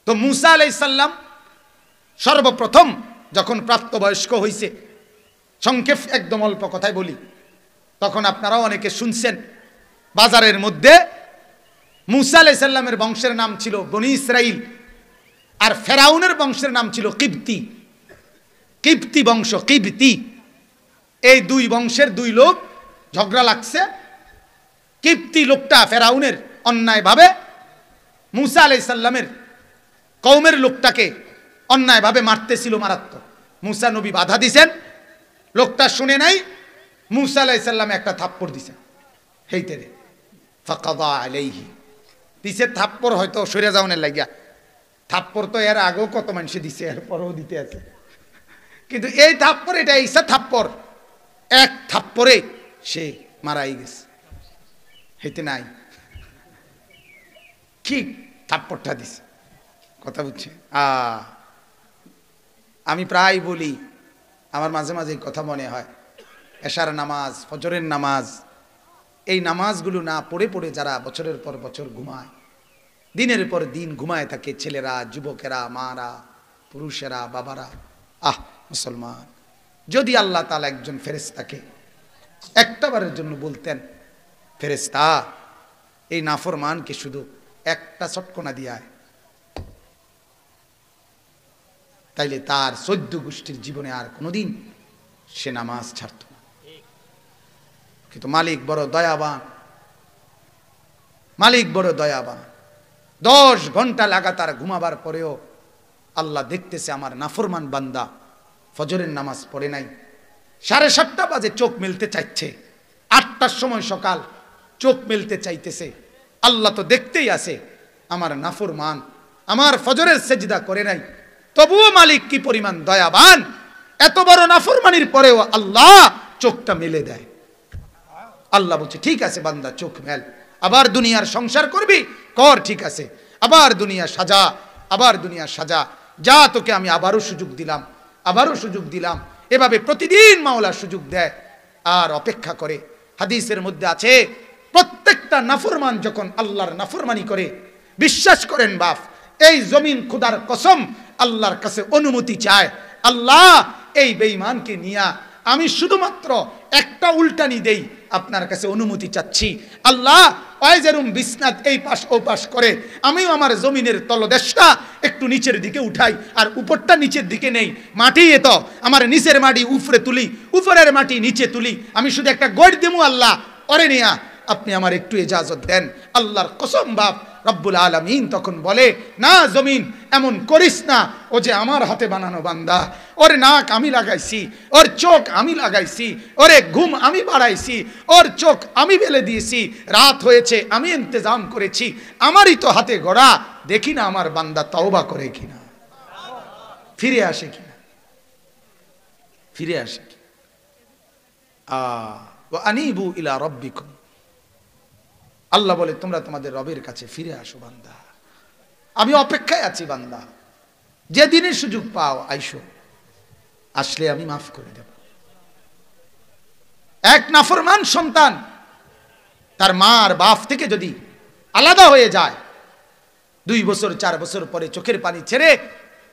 তো মুসা আলাইহিস সালাম সর্বপ্রথম যখন প্রাপ্তবয়স্ক হয়েছে, সংক্ষেপ একদম অল্প কথায় বলি, তখন আপনারাও অনেকে শুনছেন, বাজারের মধ্যে মুসা আলাইহিস সালামের বংশের নাম ছিল বনি ইসরাইল, আর ফেরাউনের বংশের নাম ছিল কিবতি। কিবতি বংশ, কিবতি, এই দুই বংশের দুই লোক ঝগড়া লাগছে। কিবতি লোকটা ফেরাউনের অন্যায়ভাবে মুসা আলাইহিস সালামের কওমের লোকটাকে অন্যায়ভাবে মারতেছিল, মারাত্মক। মুসা নবী বাধা দিছেন, লোকটা শুনে নাই, মুসা আলাইহিস সালাম একটা থাপ্পড় দিছেন হেইতে রে, ফাকাদা আলাইহি, দিছে থাপ্পড়, হয়তো সরে যাওয়ার লাগিয়া। থাপ্পড় তো এর আগেও কত মানুষে দিছে, এর পরেও দিতে আছে, কিন্তু এই থাপ্পড়, এটা এইসা থাপ্পড়, এক থাপ্পড়ে সে মারাই গেছে, হেইতে নাই কি থাপ্পড়টা দিছে। কথা বুঝছে? আমি প্রায় বলি, আমার মাঝে মাঝে কথা মনে হয়, এশার নামাজ, ফজরের নামাজ, এই নামাজগুলো না পড়ে পড়ে যারা বছরের পর বছর ঘুমায়, দিনের পর দিন ঘুমায় থাকে, ছেলেরা, যুবকেরা, মারা, পুরুষেরা, বাবারা, মুসলমান, যদি আল্লাহ তাআলা একজন ফেরেশতাকে একটাবারের জন্য বলতেন, ফেরেশতা এই নাফরমানকে শুধু একটা চটকনা দিয়ায়, তাইলে তার 14 গোষ্ঠীর জীবনে আর কোনোদিন সে নামাজ ছাড়ত না। কিন্তু মালিক বড় দয়াবান, মালিক বড় দয়াবান। 10 ঘন্টা লাগাতার ঘুমাবার পরেও আল্লাহ দেখতেছে আমার নাফরমান বান্দা ফজরের নামাজ পড়ে নাই। 7:30 বাজে চোখ মেলতে চাইছে, 8টার সময় সকাল চোখ মেলতে চাইতেছে, আল্লাহ তো দেখতেই আছে আমার নাফরমান আমার ফজরের সেজদা করে নাই। তবুও মালিক কি পরিমাণ দয়াবান, এত বড় নাফরমানির পরেও আল্লাহ চোখটা মেলে দেয়। আল্লাহ বলছে ঠিক আছে বান্দা, চোখ মেল, আবার দুনিয়ার সংসার করবি কর, ঠিক আছে, আবার দুনিয়া সাজা, আবার দুনিয়া সাজা, যা তোকে আমি আবারও সুযোগ দিলাম, আবারও সুযোগ দিলাম। এভাবে প্রতিদিন মাওলা সুযোগ দেয় আর অপেক্ষা করে। হাদিসের মধ্যে আছে, প্রত্যেকটা নাফরমান যখন আল্লাহর নাফরমানি করে, বিশ্বাস করেন বাপ, এই জমিন খোদার কসম আল্লাহর কাছে অনুমতি চায়, আল্লাহ এই বেঈমানকে নিয়া আমি শুধুমাত্র একটা উল্টানি দেই, আপনার কাছে অনুমতি চাচ্ছি, আল্লাহ ওয়াইজারুম বিসনাত এই পাশ ও পাশ করে আমিও আমার জমিনের তলদেশটা একটু নিচের দিকে উঠাই, আর উপরটা নিচের দিকে নেই, মাটি এত আমার নিচের মাটি উপরে তুলি, উপরের মাটি নিচে তুলি, আমি শুধু একটা গড় দেবো, আল্লাহ অরে নিয়া আপনি আমার একটু ইজাজত দেন। আল্লাহর কসম বাপ, রব্বুল আলামিন তখন বলে, না জমিন এমন করিস না, ও যে আমার হাতে বানানো বান্দা, ওর নাক আমি লাগাইছি, ওর চোখ আমি লাগাইছি, ওরে ঘুম আমি বাড়াইছি, ওর চোখ আমি বেলে দিয়েছি, রাত হয়েছে আমি ইন্তজাম করেছি, আমারই তো হাতে গড়া, দেখি না আমার বান্দা তওবা করে কিনা, ফিরে আসে কিনা, ফিরে আসে কি। ওয়া আনিবু ইলা রাব্বিকুম, আল্লাহ বলে তোমরা তোমাদের রবের কাছে ফিরে আসো বান্দা, আমি অপেক্ষায় আছি বান্দা, যেদিনের সুযোগ পাও আইসো, আসলে আমি মাফ করে দেব। এক নাফরমান সন্তান তার মা আর বাপ থেকে যদি আলাদা হয়ে যায়, 2 বছর 4 বছর পরে চোখের পানি ছেড়ে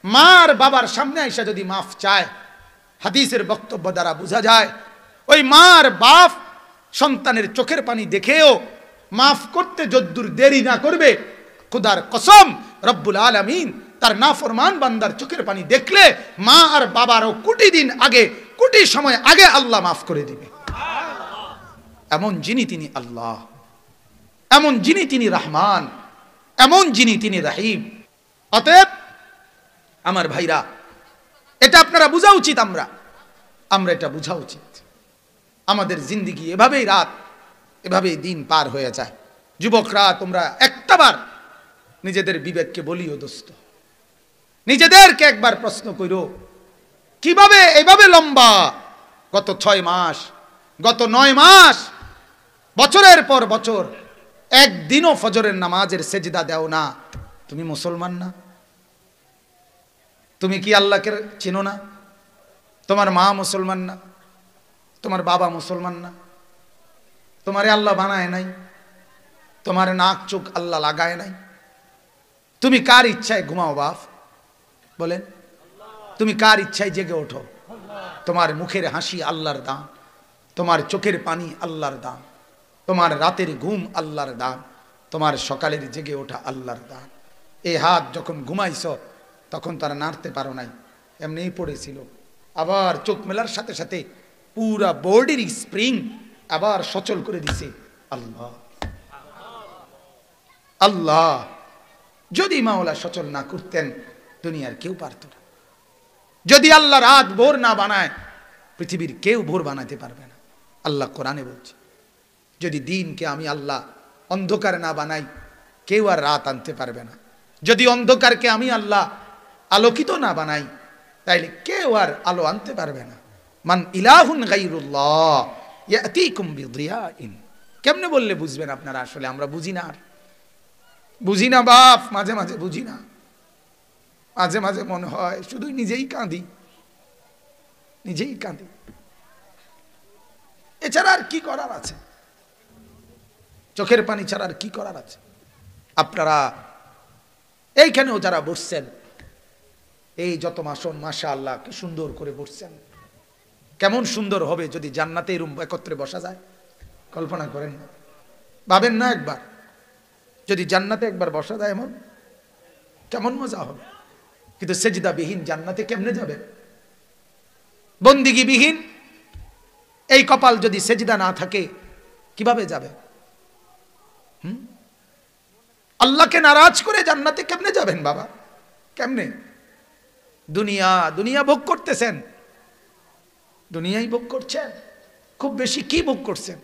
মা আর বাবার সামনে আইসা যদি মাফ চায়, হাদিসের বক্তব্য দ্বারা বোঝা যায় ওই মা আর বাপ সন্তানের চোখের পানি দেখেও মাফ করতে যদ্দূর দেরি না করবে, খোদার কসম রব্বুল আলামিন তার নাফরমান বান্দার চোখের পানি দেখলে মা আর বাবারও কোটি দিন আগে, কোটি সময় আগে আল্লাহ মাফ করে দিবে। এমন যিনি তিনি আল্লাহ, এমন যিনি তিনি রহমান, এমন যিনি তিনি রহিম। অতএব আমার ভাইরা, এটা আপনারা বোঝা উচিত, আমরা এটা বোঝা উচিত। আমাদের জিন্দেগি এভাবেই রাত, এভাবেই দিন পার হয়ে যায়। যুবকরা, তোমরা একটাবার নিজেদের বিবেককে বলিও দোস্ত, নিজেদেরকে একবার প্রশ্ন করো, কিভাবে এভাবে লম্বা গত 6 মাস, গত 9 মাস, বছরের পর বছর একদিনও ফজরের নামাজের সেজদা দাও না? তুমি মুসলমান না? তুমি কি আল্লাহকে চেনো না? তোমার মা মুসলমান না? তোমার বাবা মুসলমান না? তোমারে আল্লাহ বানায় নাই? তোমার নাক চোখ আল্লাহ লাগায় নাই? তুমি কার ইচ্ছায় ঘুমাও বাপ? বলেন, তুমি কার ইচ্ছায় জেগে ওঠো? তোমার মুখের হাসি আল্লাহর দান, তোমার চোখের পানি আল্লাহর দান, তোমার রাতের ঘুম আল্লাহর দান, তোমার সকালের জেগে ওঠা আল্লাহর দান। এই হাত যখন ঘুমাইছ তখন তারা নাড়তে পারো নাই, এমনিই পড়েছিল। আবার চোখ মেলার সাথে সাথে পুরা বডির স্প্রিং আবার সচল করে দিছে আল্লাহ। আল্লাহ যদি মাওলা সচল না করতেন দুনিয়ার কেউ পারত না। যদি আল্লাহ রাত ভোর না বানায় পৃথিবীর কেউ ভোর বানাতে পারবে না। আল্লাহ কোরআনে বলছে, যদি দিনকে আমি আল্লাহ অন্ধকার না বানাই কেউ আর রাত আনতে পারবে না। যদি অন্ধকারকে আমি আল্লাহ আলোকিত না বানাই তাইলে কেউ আর আলো আনতে পারবে না। মান ইলাহুন গায়রুল্লাহ ইয়াতিকুম বিদিয়াইন। কেমনে বললে বুঝবেন আপনারা? আসলে আমরা বুঝি না, আর বুঝি না বাপ, মাঝে মাঝে বুঝি না, মাঝে মাঝে মনে হয় শুধু নিজেই কাঁদি, নিজেই কাঁদি, এছাড়া আর কি করার আছে? চোখের পানি ছাড়া আর কি করার আছে? আপনারা এইখানেও যারা বসছেন, এই যত মাসন, মাশাআল্লাহ কি সুন্দর করে বসছেন। কেমন সুন্দর হবে যদি জান্নাতে এরকম একত্রে বসা যায়। কল্পনা করেন না, ভাবেন না একবার, যদি জান্নাতে একবার বসা যায় এমন কেমন মজা হবে। কিন্তু সেজদা বিহীন জান্নাতে কেমনে যাবে? বন্দিগি বিহীন এই কপাল যদি সেজদা না থাকে কিভাবে যাবে? আল্লাহকে নারাজ করে জান্নাতে কেমনে যাবেন বাবা? কেমনে? দুনিয়া দুনিয়া ভোগ করতেছেন, দুনিয়াই ভোগ করছেন। খুব বেশি কি ভোগ করছেন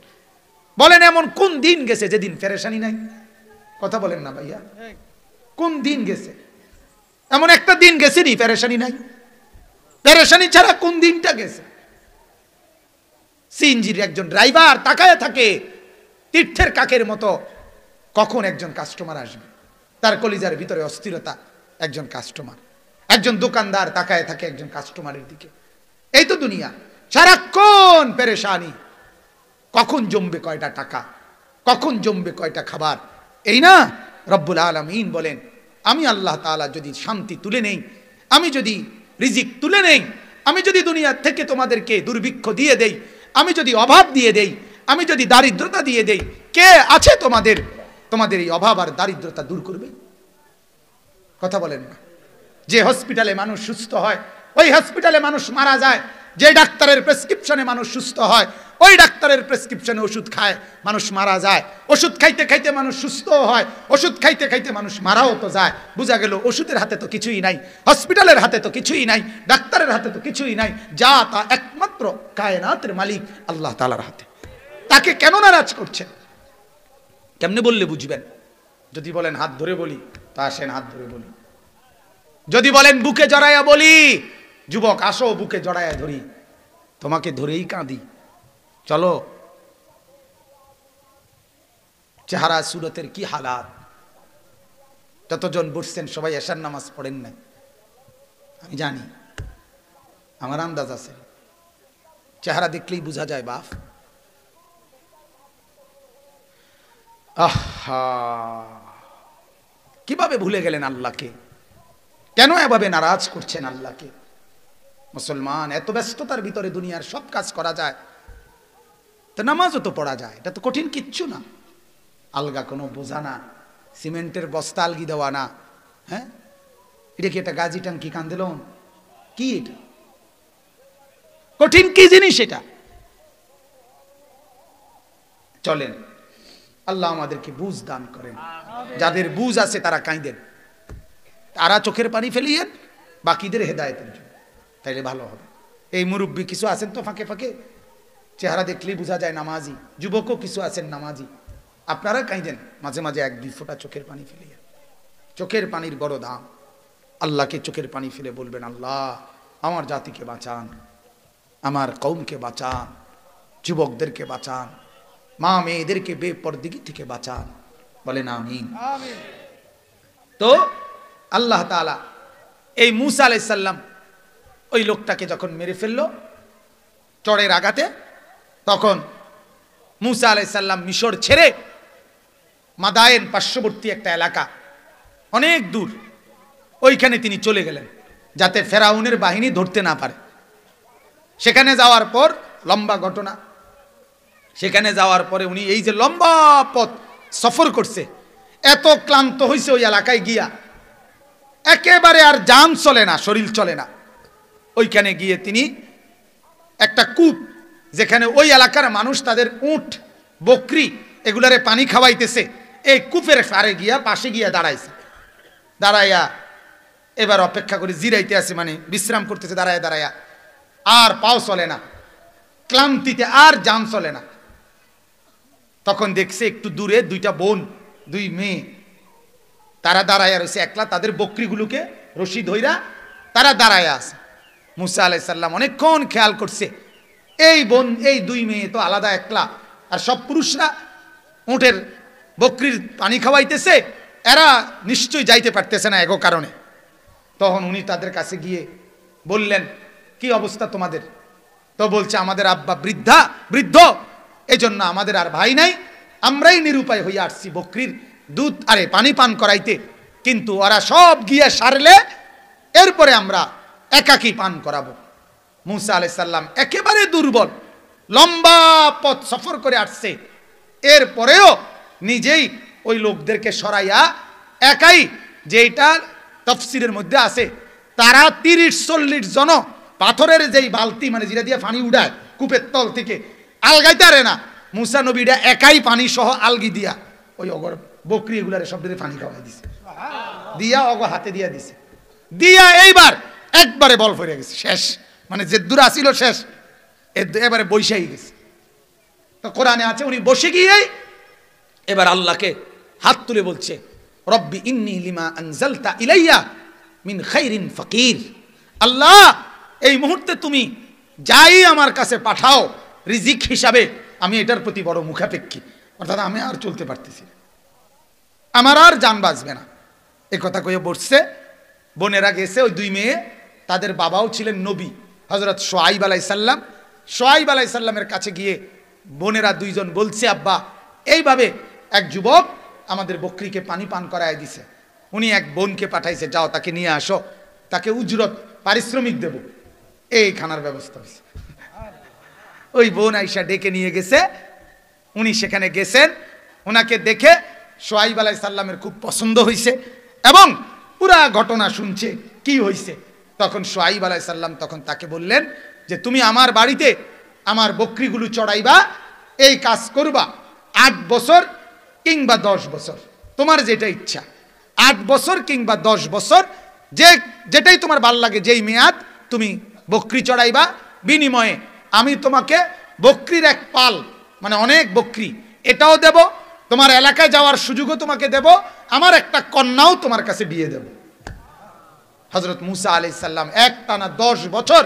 বলেন? এমন কোন দিন গেছে যেদিন পেরেশানি নাই? কথা বলেন না ভাইয়া, কোন দিন গেছে? এমন একটা দিন গেছে নি পেরেশানি নাই? পেরেশানি ছাড়া কোন দিনটা গেছে? সিএনজির একজন ড্রাইভার তাকায় থাকে তীর্থের কাকের মতো, কখন একজন কাস্টমার আসবে। তার কলিজার ভিতরে অস্থিরতা, একজন কাস্টমার। একজন দোকানদার তাকায় থাকে একজন কাস্টমারের দিকে। এই তো দুনিয়া, সারাক্ষণ পেরেশানি। কখন জমবে কয়টা টাকা, কখন জমবে কয়টা খাবার, এই না? রব্বুল আলামিন বলেন, আমি আল্লাহ তাআলা যদি শান্তি তুলে নেই, আমি যদি রিজিক তুলে নেই, আমি যদি দুনিয়া থেকে তোমাদেরকে দুর্ভিক্ষ দিয়ে দেই, আমি যদি অভাব দিয়ে দেই, আমি যদি দারিদ্রতা দিয়ে দেই, কে আছে তোমাদের এই অভাব আর দারিদ্রতা দূর করবে? কথা বলেন না। যে হসপিটালে মানুষ সুস্থ হয়, ওই হসপিটালে মানুষ মারা যায়, যে ডাক্তারের প্রেসক্রিপশনে মানুষ সুস্থ হয়, ওই ডাক্তারের প্রেসক্রিপশনে ওষুধ খায় মানুষ মারা যায়। ওষুধ খাইতে খাইতে মানুষ সুস্থ হয়, ওষুধ খাইতে খাইতে মানুষ মারাও তো যায়। বোঝা গেল ওষুধের হাতে তো কিছুই নাই, হসপিটালের হাতে তো কিছুই নাই, ডাক্তারের হাতে তো কিছুই নাই, যা তা একমাত্র কায়নাতের মালিক আল্লাহ তাআলার হাতে। তাকে কেন নারাজ করছেন? কেমনে বললে বুঝবেন? যদি বলেন হাত ধরে বলি, তা আসেন হাত ধরে বলি। যদি বলেন বুকে জড়াইয়া বলি, যুবক আসো বুকে জড়াইয়া ধরি, তোমাকে ধরেই কাঁদি। চলো, চেহারা সুরতের কি হালাত। যতজন বসছেন সবাই এশার নামাজ পড়েন নাই, আমি জানি, আমার আন্দাজ আছে। চেহারা দেখলেই বোঝা যায় বাপ। আহা, কিভাবে ভুলে গেলেন আল্লাহকে? কেন এভাবে নারাজ করছেন আল্লাহকে? মুসলমান, এত ব্যস্ততার ভিতরে দুনিয়ার সব কাজ করা যায়, তো নামাজও তো পড়া যায়, এটা তো কঠিন কিচ্ছু না। আলগা কোনো বোঝা না, সিমেন্টের বস্তা আলগি দেওয়া না। হ্যাঁ, এটা কি একটা গাজি টাঙ্কি কান্দিল? কি এটা কঠিন কি জিনিস এটা? চলেন, আল্লাহ আমাদেরকে বুঝ দান করেন। যাদের বুঝ আছে তারা কাঁদেন, তারা চোখের পানি ফেলিয়েন বাকিদের হেদায়েতের জন্য, তাইলে ভালো হবে। এই মুরব্বী কিছু আছেন তো ফাঁকে ফাঁকে, চেহারা দেখলেই বোঝা যায় নামাজি। যুবকও কিছু আছেন নামাজি, আপনারা কাঁদেন মাঝে মাঝে 1-2 ফোঁটা চোখের পানি ফেলিয়ে। চোখের পানির বড় দাম। আল্লাহকে চোখের পানি ফেলে বলবেন, আল্লাহ আমার জাতিকে বাঁচান, আমার কওমকে বাঁচান, যুবকদেরকে বাঁচান, মা মেয়েদেরকে বেপরদিগি থেকে বাঁচান। বলেন আমিন। তো আল্লাহ তাআলা এই মূসা আলাইহিস সালাম ওই লোকটাকে যখন মেরে ফেললো চড়ের আঘাতে, তখন মূসা আলাইহিস সালাম মিশর ছেড়ে মাদায়েন পার্শ্ববর্তী একটা এলাকা, অনেক দূর, ওইখানে তিনি চলে গেলেন যাতে ফেরাউনের বাহিনী ধরতে না পারে। সেখানে যাওয়ার পর লম্বা ঘটনা, সেখানে যাওয়ার পরে উনি এই যে লম্বা পথ সফর করছে, এত ক্লান্ত হয়েছে ওই এলাকায় গিয়া, একেবারে আর জান চলে না, শরীর চলে না। ওইখানে গিয়ে তিনি একটা কূপ, যেখানে ওই এলাকার মানুষ তাদের উট বকরি এগুলারে পানি খাওয়াইতেছে, এই কূপের পাড়ে গিয়া পাশে গিয়া দাঁড়াইছে। দাঁড়াইয়া এবার অপেক্ষা করে জিরাইতে আছে, মানে বিশ্রাম করতেছে দাঁড়াইয়া দাঁড়াইয়া। আর পাও চলে না, ক্লান্তিতে আর জান চলে না। তখন দেখছে একটু দূরে 2টা বোন, 2 মেয়ে, তারা দাঁড়াইয়া রয়েছে একলা, তাদের বকরিগুলোকে রশি ধইরা তারা দাঁড়াইয়া আছে। মূসা আলাইহিস সালাম অনেকক্ষণ খেয়াল করছে, এই বোন, এই 2 মেয়ে তো আলাদা একলা, আর সব পুরুষরা উটের বকরির পানি খাওয়াইতেছে, এরা নিশ্চয়ই যাইতে পারতেছে না এগো কারণে। তখন উনি তাদের কাছে গিয়ে বললেন, কি অবস্থা তোমাদের? তো বলছে, আমাদের আব্বা বৃদ্ধ, এজন্য আমাদের আর ভাই নাই, আমরাই নিরুপায় হইয়া আসছি বকরির দুধ আরে পানি পান করাইতে, কিন্তু ওরা সব গিয়ে সারলে এরপরে আমরা একাকী পান করাবো। মূসা আলাইহিস সালাম একেবারে দুর্বল, লম্বা পথ সফর করে আসছে, এরপরেও নিজেই ওই লোকদেরকে সরাইয়া একাই, যেটা তাফসীরের মধ্যে আছে, তারা 30-40 জন পাথরের যেই বালতি, মানে যেটা দিয়ে পানি উঠায় কূপের তল থেকে, আলগাইতে পারে না, মূসা নবীরা একাই পানি সহ আলগি দিয়া ওই অগর বকরি এগুলারে সব দিয়ে পানি খাওয়াই দিছে, দিয়া অগ হাতে দিয়া দিছে, দিয়া এইবার একবারে বল ফিরে গেছে, শেষ, মানে যে দূর আসিল শেষ, এবারে বৈশাই গেছে। তো কোরআনে আছে উনি বসে গিয়ে এবার আল্লাহকে হাত তুলে বলছে, রব্বি ইন্নী লিমা আনজালতা ইলাইয়া মিন খাইরিন ফাকির। আল্লাহ, এই মুহূর্তে তুমি যাই আমার কাছে পাঠাও রিজিক হিসাবে, আমি এটার প্রতি বড় মুখাপেক্ষী, অর্থাৎ আমি আর চলতে পারতেছি না, আমার আর জান বাঁচবে না। এই কথা কয়ে বসছে। বোনেরা গেছে, ওই 2 মেয়ে, তাদের বাবাও ছিলেন নবী, হযরত শুআয়ব আলাইহিস সালাম। শুআয়ব আলাইহিস সালামের কাছে গিয়ে বোনেরা 2 জন বলছে, আব্বা এইভাবে এক যুবক আমাদের বকরিকে পানি পান করায় দিছে, উনি এক বোনকে পাঠাইছে, যাও তাকে নিয়ে আসো, তাকে উজরত পারিশ্রমিক দেব। এই খানার ব্যবস্থা হয়েছে। ওই বোন আইসা ডেকে নিয়ে গেছে, উনি সেখানে গেছেন, ওনাকে দেখে শুআয়ব আলাইহিস সালামের খুব পছন্দ হয়েছে এবং পুরা ঘটনা শুনছে কি হয়েছে। তখন শুআয়ব আলাইহিস সালাম তখন তাকে বললেন যে তুমি আমার বাড়িতে আমার বকরিগুলো চড়াইবা, এই কাজ করবা 8 বছর কিংবা 10 বছর, তোমার যেটা ইচ্ছা, 8 বছর কিংবা 10 বছর, যেটাই তোমার ভাল লাগে, যেই মেয়াদ তুমি বকরি চড়াইবা, বিনিময়ে আমি তোমাকে বকরির এক পাল, মানে অনেক বকরি, এটাও দেব, তোমার এলাকায় যাওয়ার সুযোগও তোমাকে দেব, আমার একটা কন্যাও তোমার কাছে বিয়ে দেব। হযরত মুসা আলাইহিস সালাম একটানা 10 বছর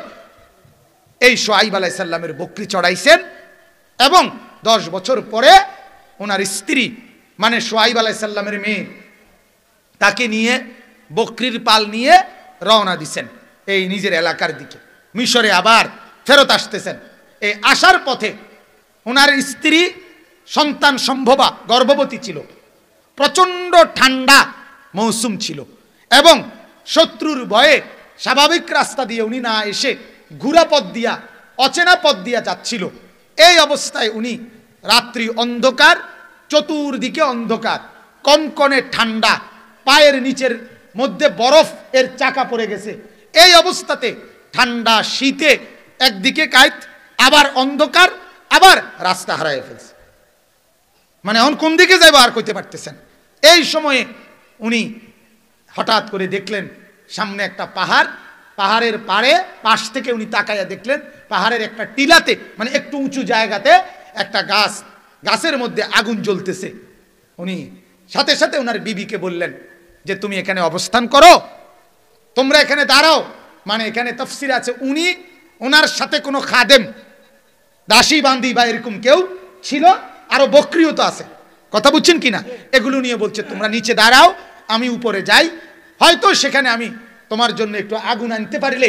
এই শুআইব আলাইহিস সালামের বকরি চড়াইছেন, এবং 10 বছর পরে ওনার স্ত্রী মানে শুআইব আলাইহিস সালামের মেয়ে, তাকে নিয়ে বকরির পাল নিয়ে রওনা দিছেন এই নিজের এলাকার দিকে, মিশরে আবার ফেরত আসতেছেন। এই আসার পথে ওনার স্ত্রী সন্তান সম্ভবা গর্ভবতী ছিল, প্রচণ্ড ঠান্ডা মৌসুম ছিল, এবং শত্রুর ভয়ে স্বাভাবিক রাস্তা দিয়ে উনি না এসে ঘুরা পথ দিয়া, অচেনা পথ দিয়া যাচ্ছিল। এই অবস্থায় উনি, রাত্রি অন্ধকার, চতুর্দিকে অন্ধকার, কনকনে ঠান্ডা, পায়ের নিচের মধ্যে বরফ এর চাকা পড়ে গেছে, এই অবস্থাতে ঠান্ডা শীতে একদিকে কাইত, আবার অন্ধকার, আবার রাস্তা হারায় ফেলছে, মানে এখন কোন দিকে যাইব আর কইতে পারতেছেন। এই সময়ে উনি হঠাৎ করে দেখলেন সামনে একটা পাহাড়, পাহাড়ের পাশ থেকে উনি তাকাইয়া দেখলেন পাহাড়ের একটা টিলাতে, মানে একটু উঁচু জায়গাতে একটা গাছের মধ্যে আগুন জ্বলতেছে। উনি সাথে সাথে ওনার বিবিকে বললেন যে তুমি এখানে অবস্থান করো, তোমরা এখানে দাঁড়াও। মানে এখানে তাফসীর আছে উনি, ওনার সাথে কোনো খাদেম, দাসী বান্দি বা এরকম কেউ ছিল, আরো বকরিও তো আছে, কথা বুঝছেন কিনা, এগুলো নিয়ে বলছে তোমরা নিচে দাঁড়াও, আমি উপরে যাই, হয়তো সেখানে আমি তোমার জন্য একটু আগুন আনতে পারিলে,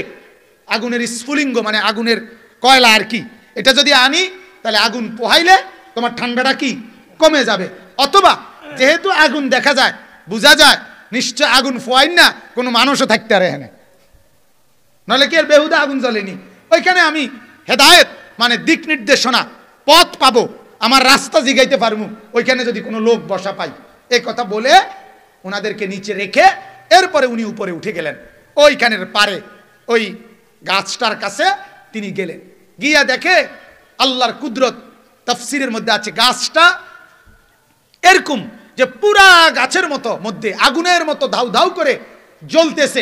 আগুনের স্ফুলিঙ্গ মানে আগুনের কয়লা আর কি, এটা যদি আনি তাহলে আগুন পোহাইলে তোমার ঠান্ডাটা কি কমে যাবে, অথবা যেহেতু আগুন দেখা যায়, বোঝা যায় নিশ্চয় আগুন ফোয়াইন না কোনো মানুষও থাকতে পারে এখানে, নাহলে কি এর বেহুদা আগুন জ্বলেনি, ওইখানে আমি হেদায়েত মানে দিক নির্দেশনা পথ পাবো, আমার রাস্তা জিগাইতে পারবো, ওইখানে যদি কোনো লোক বসা পাই। এই কথা বলে ওনাদেরকে নিচে রেখে এরপরে উনি উপরে উঠে গেলেন, ওইখানের পারে ওই গাছটার কাছে তিনি গেলেন, গিয়া দেখে আল্লাহর কুদরত, তাফসীরের মধ্যে আছে গাছটা এরকম যে পুরা গাছের মতো মধ্যে আগুনের মতো ধাউ ধাউ করে জ্বলতেছে,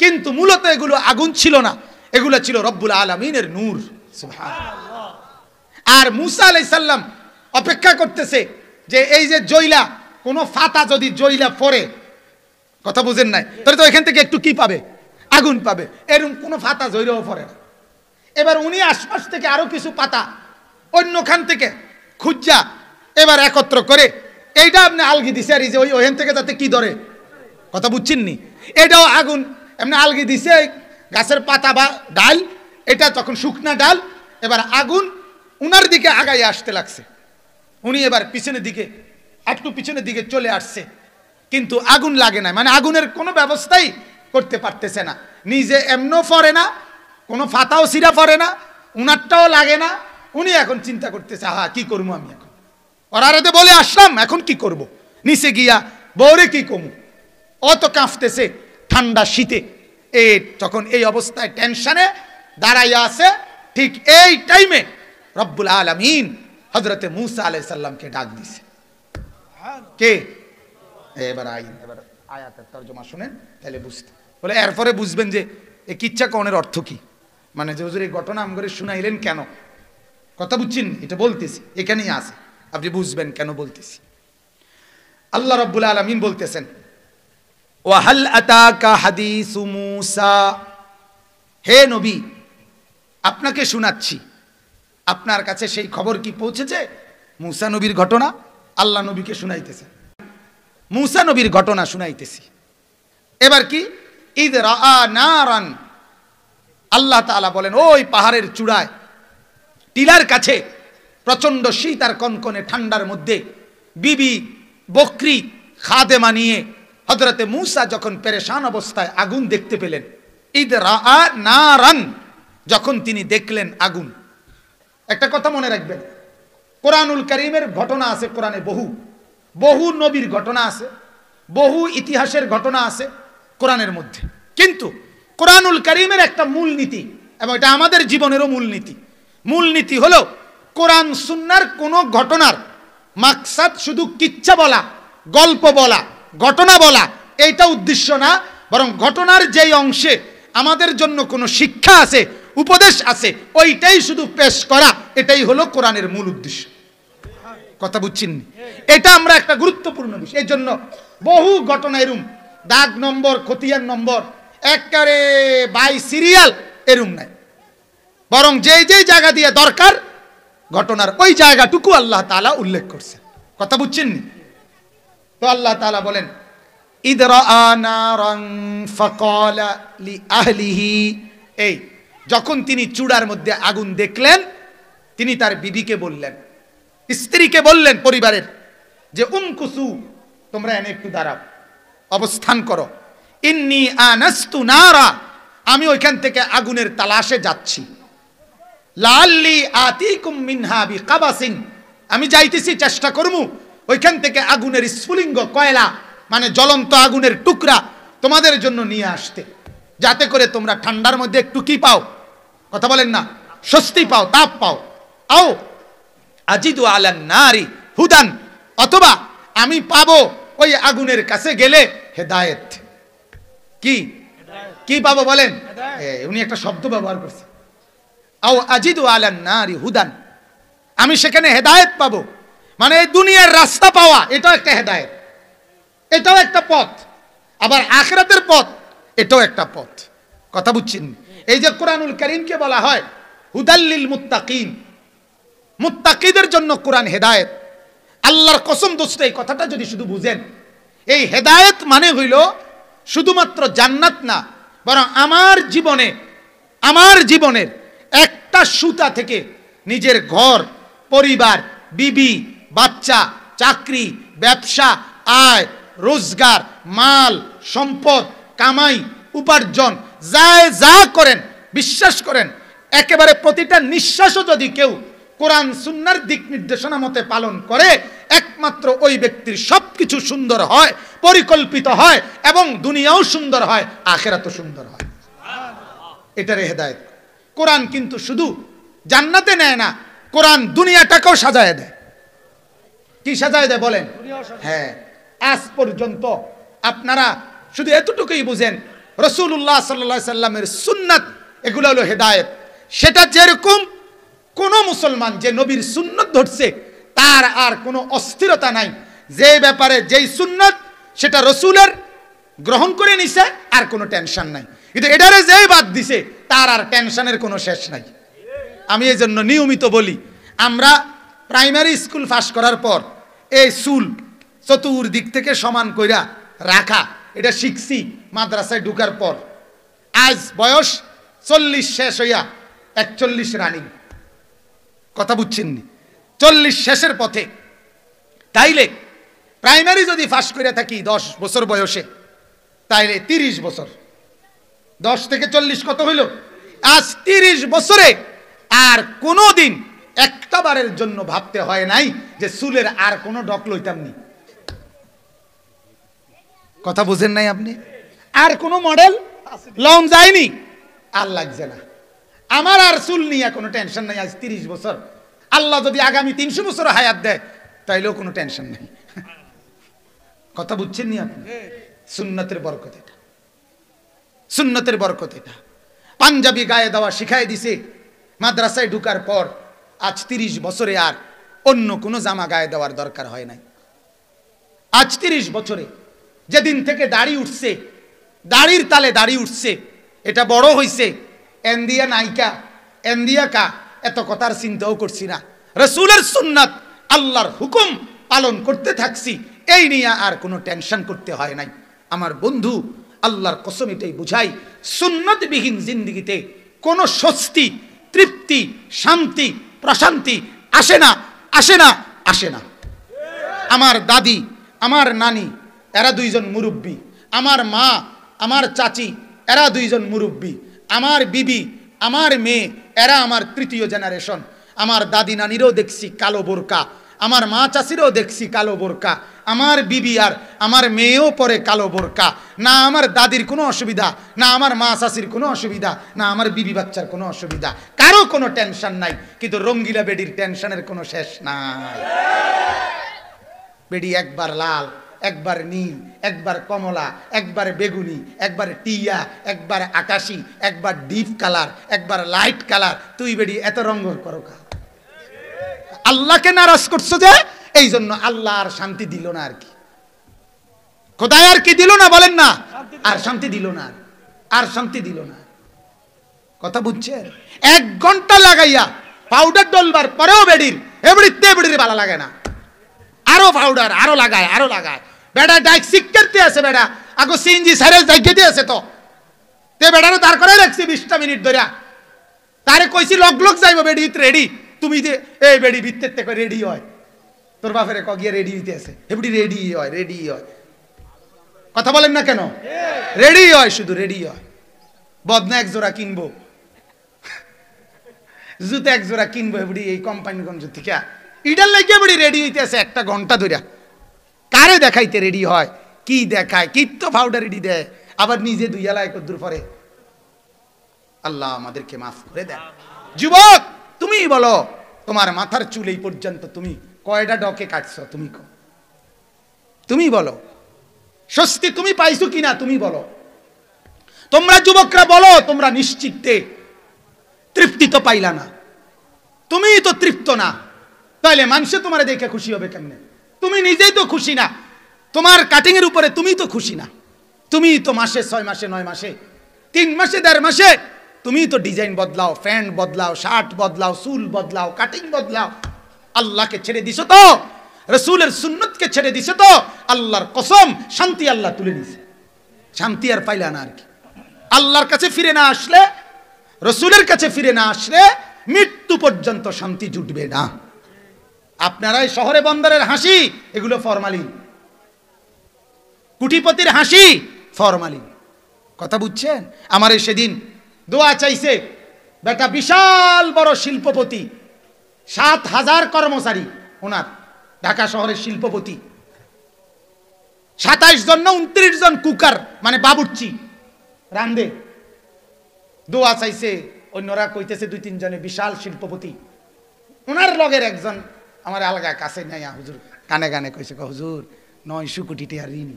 কিন্তু মূলত এগুলো আগুন ছিল না, এগুলো ছিল রব্বুল আলামিনের নূর, সুবহানাল্লাহ। আর মুসা আলাইহিস সালাম অপেক্ষা করতেছে যে এই যে জয়লা, কোনো ফাতা যদি জয়লা পড়ে, কথা বুঝেন নাই, তাহলে তো এখান থেকে একটু কি পাবে, আগুন পাবে, এরকম কোনো ফাতা জয়রাও পড়ে না। এবার উনি আশপাশ থেকে আরো কিছু পাতা অন্যখান থেকে খুঁজা এবার একত্র করে এইটা আপনি আলগি দিছে, আর এই যে ওইখান থেকে যাতে কি ধরে, কথা বুঝছেন নি, এটাও আগুন এমনি আলগি দিছে গাছের পাতা বা ডাল, এটা তখন শুকনা ডাল, এবার আগুন উনার দিকে আগায় আসতে লাগছে। উনি এবার পিছনের দিকে, একটু পিছনের দিকে চলে আসছে, কিন্তু আগুন লাগে না, মানে আগুনের কোনো ব্যবস্থাই করতে পারতেছে না, নিজে এমনও পড়ে না, কোনো ফাতাও সিরা পড়ে না, উনারটাও লাগে না। উনি এখন চিন্তা করতেছে, হা কি করবো আমি এখন, ওরাতে বলে আসলাম, এখন কি করব, নিচে গিয়া বউরে কি কমু, অত কাঁপতেছে ঠান্ডা শীতে। তখন এই অবস্থায় টেনশনে দাঁড়াইয়া আছে, ঠিক এই টাইমে রব্বুল আলামিন হযরতে মুসা আলাইহিস সালামকে ডাক দিছে। কে? এবার আয়াতের তরজমা শুনেন তাহলে বুঝতে, বলে এরপরে বুঝবেন যে এই কিচ্ছা কনের অর্থ কি, মানে যে হুজুর এই ঘটনা আমগরে শুনাইলেন কেন, কথা বুঝছেন, এটা বলতেছি এখানেই আছে, আপনি বুঝবেন কেন বলতেছি। আল্লাহ রাব্বুল আলামিন বলতেছেন, ওয়া হাল আতাকা হাদিসু মুসা, হে নবী আপনাকে শোনাচ্ছি, আপনার কাছে সেই খবর কি পৌঁছেছে, মুসা নবীর ঘটনা। আল্লাহ নবীকে শুনাইতেছে, মুসা নবীর ঘটনা শুনাইতেছি। এবার কি, ইদ রাআ নারান, আল্লাহ তাআলা বলেন ওই পাহাড়ের চূড়ায় টিলার কাছে প্রচন্ড শীত আর কনকনে ঠান্ডার মধ্যে বিবি বকরি খাদেমা নিয়ে হযরতে মুসা যখন পেরেশান অবস্থায় আগুন দেখতে পেলেন, ইদ রাআ নারান, যখন তিনি দেখলেন আগুন। একটা কথা মনে রাখবেন, কোরআনুল কারীমের ঘটনা আছে, কোরআনে বহু নবীর ঘটনা আছে, বহু ইতিহাসের ঘটনা আছে কোরআনের মধ্যে, কিন্তু কোরআনুল কারীমের একটা মূল নীতি, এবং এটা আমাদের জীবনেরও মূলনীতি। মূলনীতি হলো কোরআন সুন্নাহর কোনো ঘটনার মাকসাদ শুধু কিচ্ছা বলা, গল্প বলা, ঘটনা বলা, এইটা উদ্দেশ্য না, বরং ঘটনার যেই অংশে আমাদের জন্য কোনো শিক্ষা আছে, উপদেশ আছে, ওইটাই শুধু পেশ করা, এটাই হলো কোরআনের মূল উদ্দেশ্য। কথা বুঝছেন? এটা আমরা একটা গুরুত্বপূর্ণ বিষয়। এই জন্য বহু ঘটনা এরুম দাগ নম্বর, খতিয়ান নম্বর, একবারে বাই সিরিয়াল এরুম নাই, বরং যেই যেই জায়গা দিয়ে দরকার ঘটনার ওই জায়গাটুকু আল্লাহ তাআলা উল্লেখ করছে। কথা বুঝছেন? তো আল্লাহ তাআলা বলেন, ইদরা নারান ফাকালা লিআহলিহি, এই যখন তিনি চূড়ার মধ্যে আগুন দেখলেন, তিনি তার বিবিকে বললেন, স্ত্রীকে বললেন পরিবারের, যে উমকুসু, তোমরা এনে একটু দাঁড়াও, অবস্থান করো, ইন্নী আনাস্তু নারা, আমি ওইখান থেকে আগুনের তালাশে যাচ্ছি, লাআল্লি আতিকুম মিনহা বিকাবাসিন, আমি যাইতেছি, চেষ্টা করব ওইখান থেকে আগুনের স্ফুলিঙ্গ, কয়লা মানে জ্বলন্ত আগুনের টুকরা তোমাদের জন্য নিয়ে আসতে, যাতে করে তোমরা ঠান্ডার মধ্যে একটু কি পাও, কথা বলেন না, স্বস্তি পাও, তাপ পাও। আও আজিদু আলান নারি হুদান, অথবা আমি পাবো ওই আগুনের কাছে গেলে হেদায়েত। কি কি পাবো বলেন? উনি একটা শব্দ ব্যবহার করছে, আও আজিদু আলান নারি হুদান, আমি সেখানে হেদায়েত পাবো, মানে এই দুনিয়ার রাস্তা পাওয়া, এটাও একটা হেদায়েত, এটাও একটা পথ, আবার আখিরাতের পথ, এটাও একটা পথ। কথা বুঝছেন? এই যে কোরআনুল কারীমকে বলা হয় হুদাল্লিল মুত্তাকিন, মুত্তাকিদের জন্য কোরআন হেদায়েত। আল্লাহর কসম দোস্ত, এই কথাটা যদি শুধু বুঝেন, এই হেদায়েত মানে হইল শুধুমাত্র জান্নাত না, বরং আমার জীবনের একটা সুতা থেকে নিজের ঘর, পরিবার, বিবি, বাচ্চা, চাকরি, ব্যবসা, আয়, রোজগার, মাল, সম্পদ, কামাই, উপার্জন, যা করেন, বিশ্বাস করেন একেবারে প্রতিটা নিঃশ্বাসও যদি কেউ কোরআন সুন্নাহর দিক নির্দেশনা মতে পালন করে, একমাত্র ওই ব্যক্তির সবকিছু সুন্দর হয়, পরিকল্পিত হয়, এবং দুনিয়াও সুন্দর হয়, আখিরাতও সুন্দর হয়। এটারে হেদায়েত। কোরআন কিন্তু শুধু জান্নাতে নেয় না, কোরআন দুনিয়াটাকেও সাজায় দেয়। কি সাজায় দেয় বলেন? হ্যাঁ, আজ পর্যন্ত আপনারা শুধু এতটুকুই বুঝেন, রাসূলুল্লাহ সাল্লাল্লাহু আলাইহি সাল্লামের সুন্নাত, এগুলো হলো হেদায়েত। সেটা যেরকম কোন মুসলমান যে নবীর সুন্নত ধরছে তার আর কোনো অস্থিরতা নাই, যে ব্যাপারে যেই সুন্নত সেটা রসুলের গ্রহণ করে নিছে, আর কোনো টেনশন নাই। কিন্তু এটারে যেই বাদ দিছে তার আর টেনশনের কোনো শেষ নাই। আমি এই জন্য নিয়মিত বলি, আমরা প্রাইমারি স্কুল পাস করার পর এই চুল চতুর্দিক থেকে সমান কইরা রাখা, এটা শিখছি মাদ্রাসায় ঢুকার পর। আজ বয়স 40 শেষ হইয়া 41 রানিং। কথা বুঝছেন? 40 শেষের পথে। তাইলে প্রাইমারি যদি পাস করে থাকি 10 বছর বয়সে, তাইলে 30 বছর, 10 থেকে 40 কত হইল? আজ 30 বছরে আর কোনো দিন একটা বারের জন্য ভাবতে হয় নাই যে চুলের আর কোনো ডক লইতাম নি। কথা বুঝেন নাই আপনি? আর কোনো মডেল লং যায়নি, আর লাগছে না। আমার আর চুল নিয়ে কোনো টেনশন নাই। আজ 30 বছর, আল্লাহ যদি আগামী 300 বছর হায়াত দেয় তাইলেও কোনো টেনশন নাই। কথা বুঝছেন নি আপনি? সুন্নতের বরকত এটা, সুন্নতের বরকত এটা। পাঞ্জাবি গায়ে দেওয়া শিখাই দিছে মাদ্রাসায় ঢুকার পর। আজ 30 বছরে আর অন্য কোনো জামা গায়ে দেওয়ার দরকার হয় নাই। আজ 30 বছরে যেদিন থেকে দাড়ি উঠছে, দাড়ির তালে দাড়ি উঠছে, এটা বড় হইছে, এন্দিয়া নাইকা, এন্দিয়া কা, এত কথার চিন্তাও করছি না। রাসূলের সুন্নাত, আল্লাহর হুকুম পালন করতে থাকছি, এই নিয়ে আর কোনো টেনশন করতে হয় নাই। আমার বন্ধু, আল্লাহর কসম এটাই বুঝাই, সুন্নতবিহীন জিন্দেগিতে কোনো স্বস্তি, তৃপ্তি, শান্তি, প্রশান্তি আসে না, আসে না, আসে না। আমার দাদি, আমার নানি, এরা দুইজন মুরব্বী। আমার মা, আমার চাচি, এরা দুইজন মুরব্বী। আমার বিবি, আমার মেয়ে, এরা আমার তৃতীয় জেনারেশন। আমার দাদি নানিরও দেখছি কালো বোরকা, আমার মা চাষিরও দেখছি কালো বোরকা, আমার বিবি আর আমার মেয়েও পরে কালো বোরকা। না আমার দাদির কোনো অসুবিধা, না আমার মা চাষির কোনো অসুবিধা, না আমার বিবি বাচ্চার কোনো অসুবিধা, কারো কোনো টেনশন নাই। কিন্তু রঙ্গিলা বেডির টেনশনের কোনো শেষ নাই। বেডি একবার লাল, একবার নীল, একবার কমলা, একবার বেগুনি, একবার টিয়া, একবার আকাশি, একবার ডিপ কালার, একবার লাইট কালার। তুই বেডি এত রঙ করো কা? আল্লাহকে নারাজ করছো যে, এই জন্য আল্লাহ আর শান্তি দিল না। আর কি খোদাই আর কি দিল না বলেন না? আর শান্তি দিল না, আর শান্তি দিল না। কথা বুঝছেন? 1 ঘন্টা লাগাইয়া পাউডার ডলবার পরেও বেডির এবড়িতে বেডির ভালো লাগে না। আরো পাউডার আরো লাগায়, আরো লাগায়। বেড়া ডাইক শিখতে আছে, বেড়া আগো সিএনজি সাইরেল জায়গা দিয়ে আছে। তো তে বেড়ারে দাঁড় করে রাখছি 20টা মিনিট ধরে। তারে কইছি লগ লগ যাইব বেডি রেডি। তুমি যে এই বেডি ভিতরতে কই রেডি হয়, তোর বাপেরে ক গিয়ে রেডি হইতে আছে। এবড়ি রেডি হয়, রেডি হয়। কথা বলেন না কেন? রেডি হয়, শুধু রেডি হয়। বদনা 1 জোড়া কিনবো, জুতো 1 জোড়া কিনবো এবড়ি এই কোম্পানিগঞ্জ থেকে। ইডার লাগিয়ে বড়ি রেডি হইতে আছে 1 ঘন্টা ধরে। কারে দেখাইতে রেডি হয়? কি দেখায়? কি তো পাউডার রেডি দেয়, আবার নিজে দুইয়ালায় কদ্দুর পরে। আল্লাহ আমাদেরকে মাফ করে দেন। যুবক তুমি বলো, তোমার মাথার চুল এই পর্যন্ত তুমি কয়টা ডকে কাটছো? তুমি কো, তুমি বলো। স্বস্তি তুমি পাইছো কিনা তুমি বলো। তোমরা যুবকরা বলো, তোমরা নিশ্চিন্তে তৃপ্তি তো পাইলা না, তুমি তো তৃপ্ত না, তাহলে মানুষে তোমার দেখে খুশি হবে কেমনে? তুমি নিজেই তো খুশি না, তোমার কাটিং এর উপরে তুমি তো খুশি না। তুমি তো মাসে 6 মাসে 9 মাসে 3 মাসে 1.5 মাসে তুমি তো ডিজাইন বদলাও, প্যান্ট বদলাও, শার্ট বদলাও, চুল বদলাও, কাটিং বদলাও। আল্লাহকে ছেড়ে দিছো তো, রাসূলের সুন্নতকে ছেড়ে দিছো তো, আল্লাহর কসম শান্তি আল্লাহ তুলে নিছে। শান্তি আর পাইলা না। আর কি আল্লাহর কাছে ফিরে না আসলে, রাসূলের কাছে ফিরে না আসলে মৃত্যু পর্যন্ত শান্তি জুটবে না। আপনারাই শহরে বন্দরের হাসি, এগুলো ফরমালিন। কোটিপতির হাসি ফরমালিন। কথা বুঝছেন? আমার সেদিন দোয়া চাইছে বেটা, বিশাল বড় শিল্পপতি, 7,000 কর্মচারী ওনার, ঢাকা শহরের শিল্পপতি। 27 জন না 29 জন কুকার মানে বাবুর্চি রান্দে। দোয়া চাইছে, অন্যরা কইতেছে 2-3 জনে, বিশাল শিল্পপতি। ওনার লগের একজন আমার আলগা কাছে নাই, হুজুর কানে কানে কইছে, হুজুর 900 কোটি টাকা ঋণ।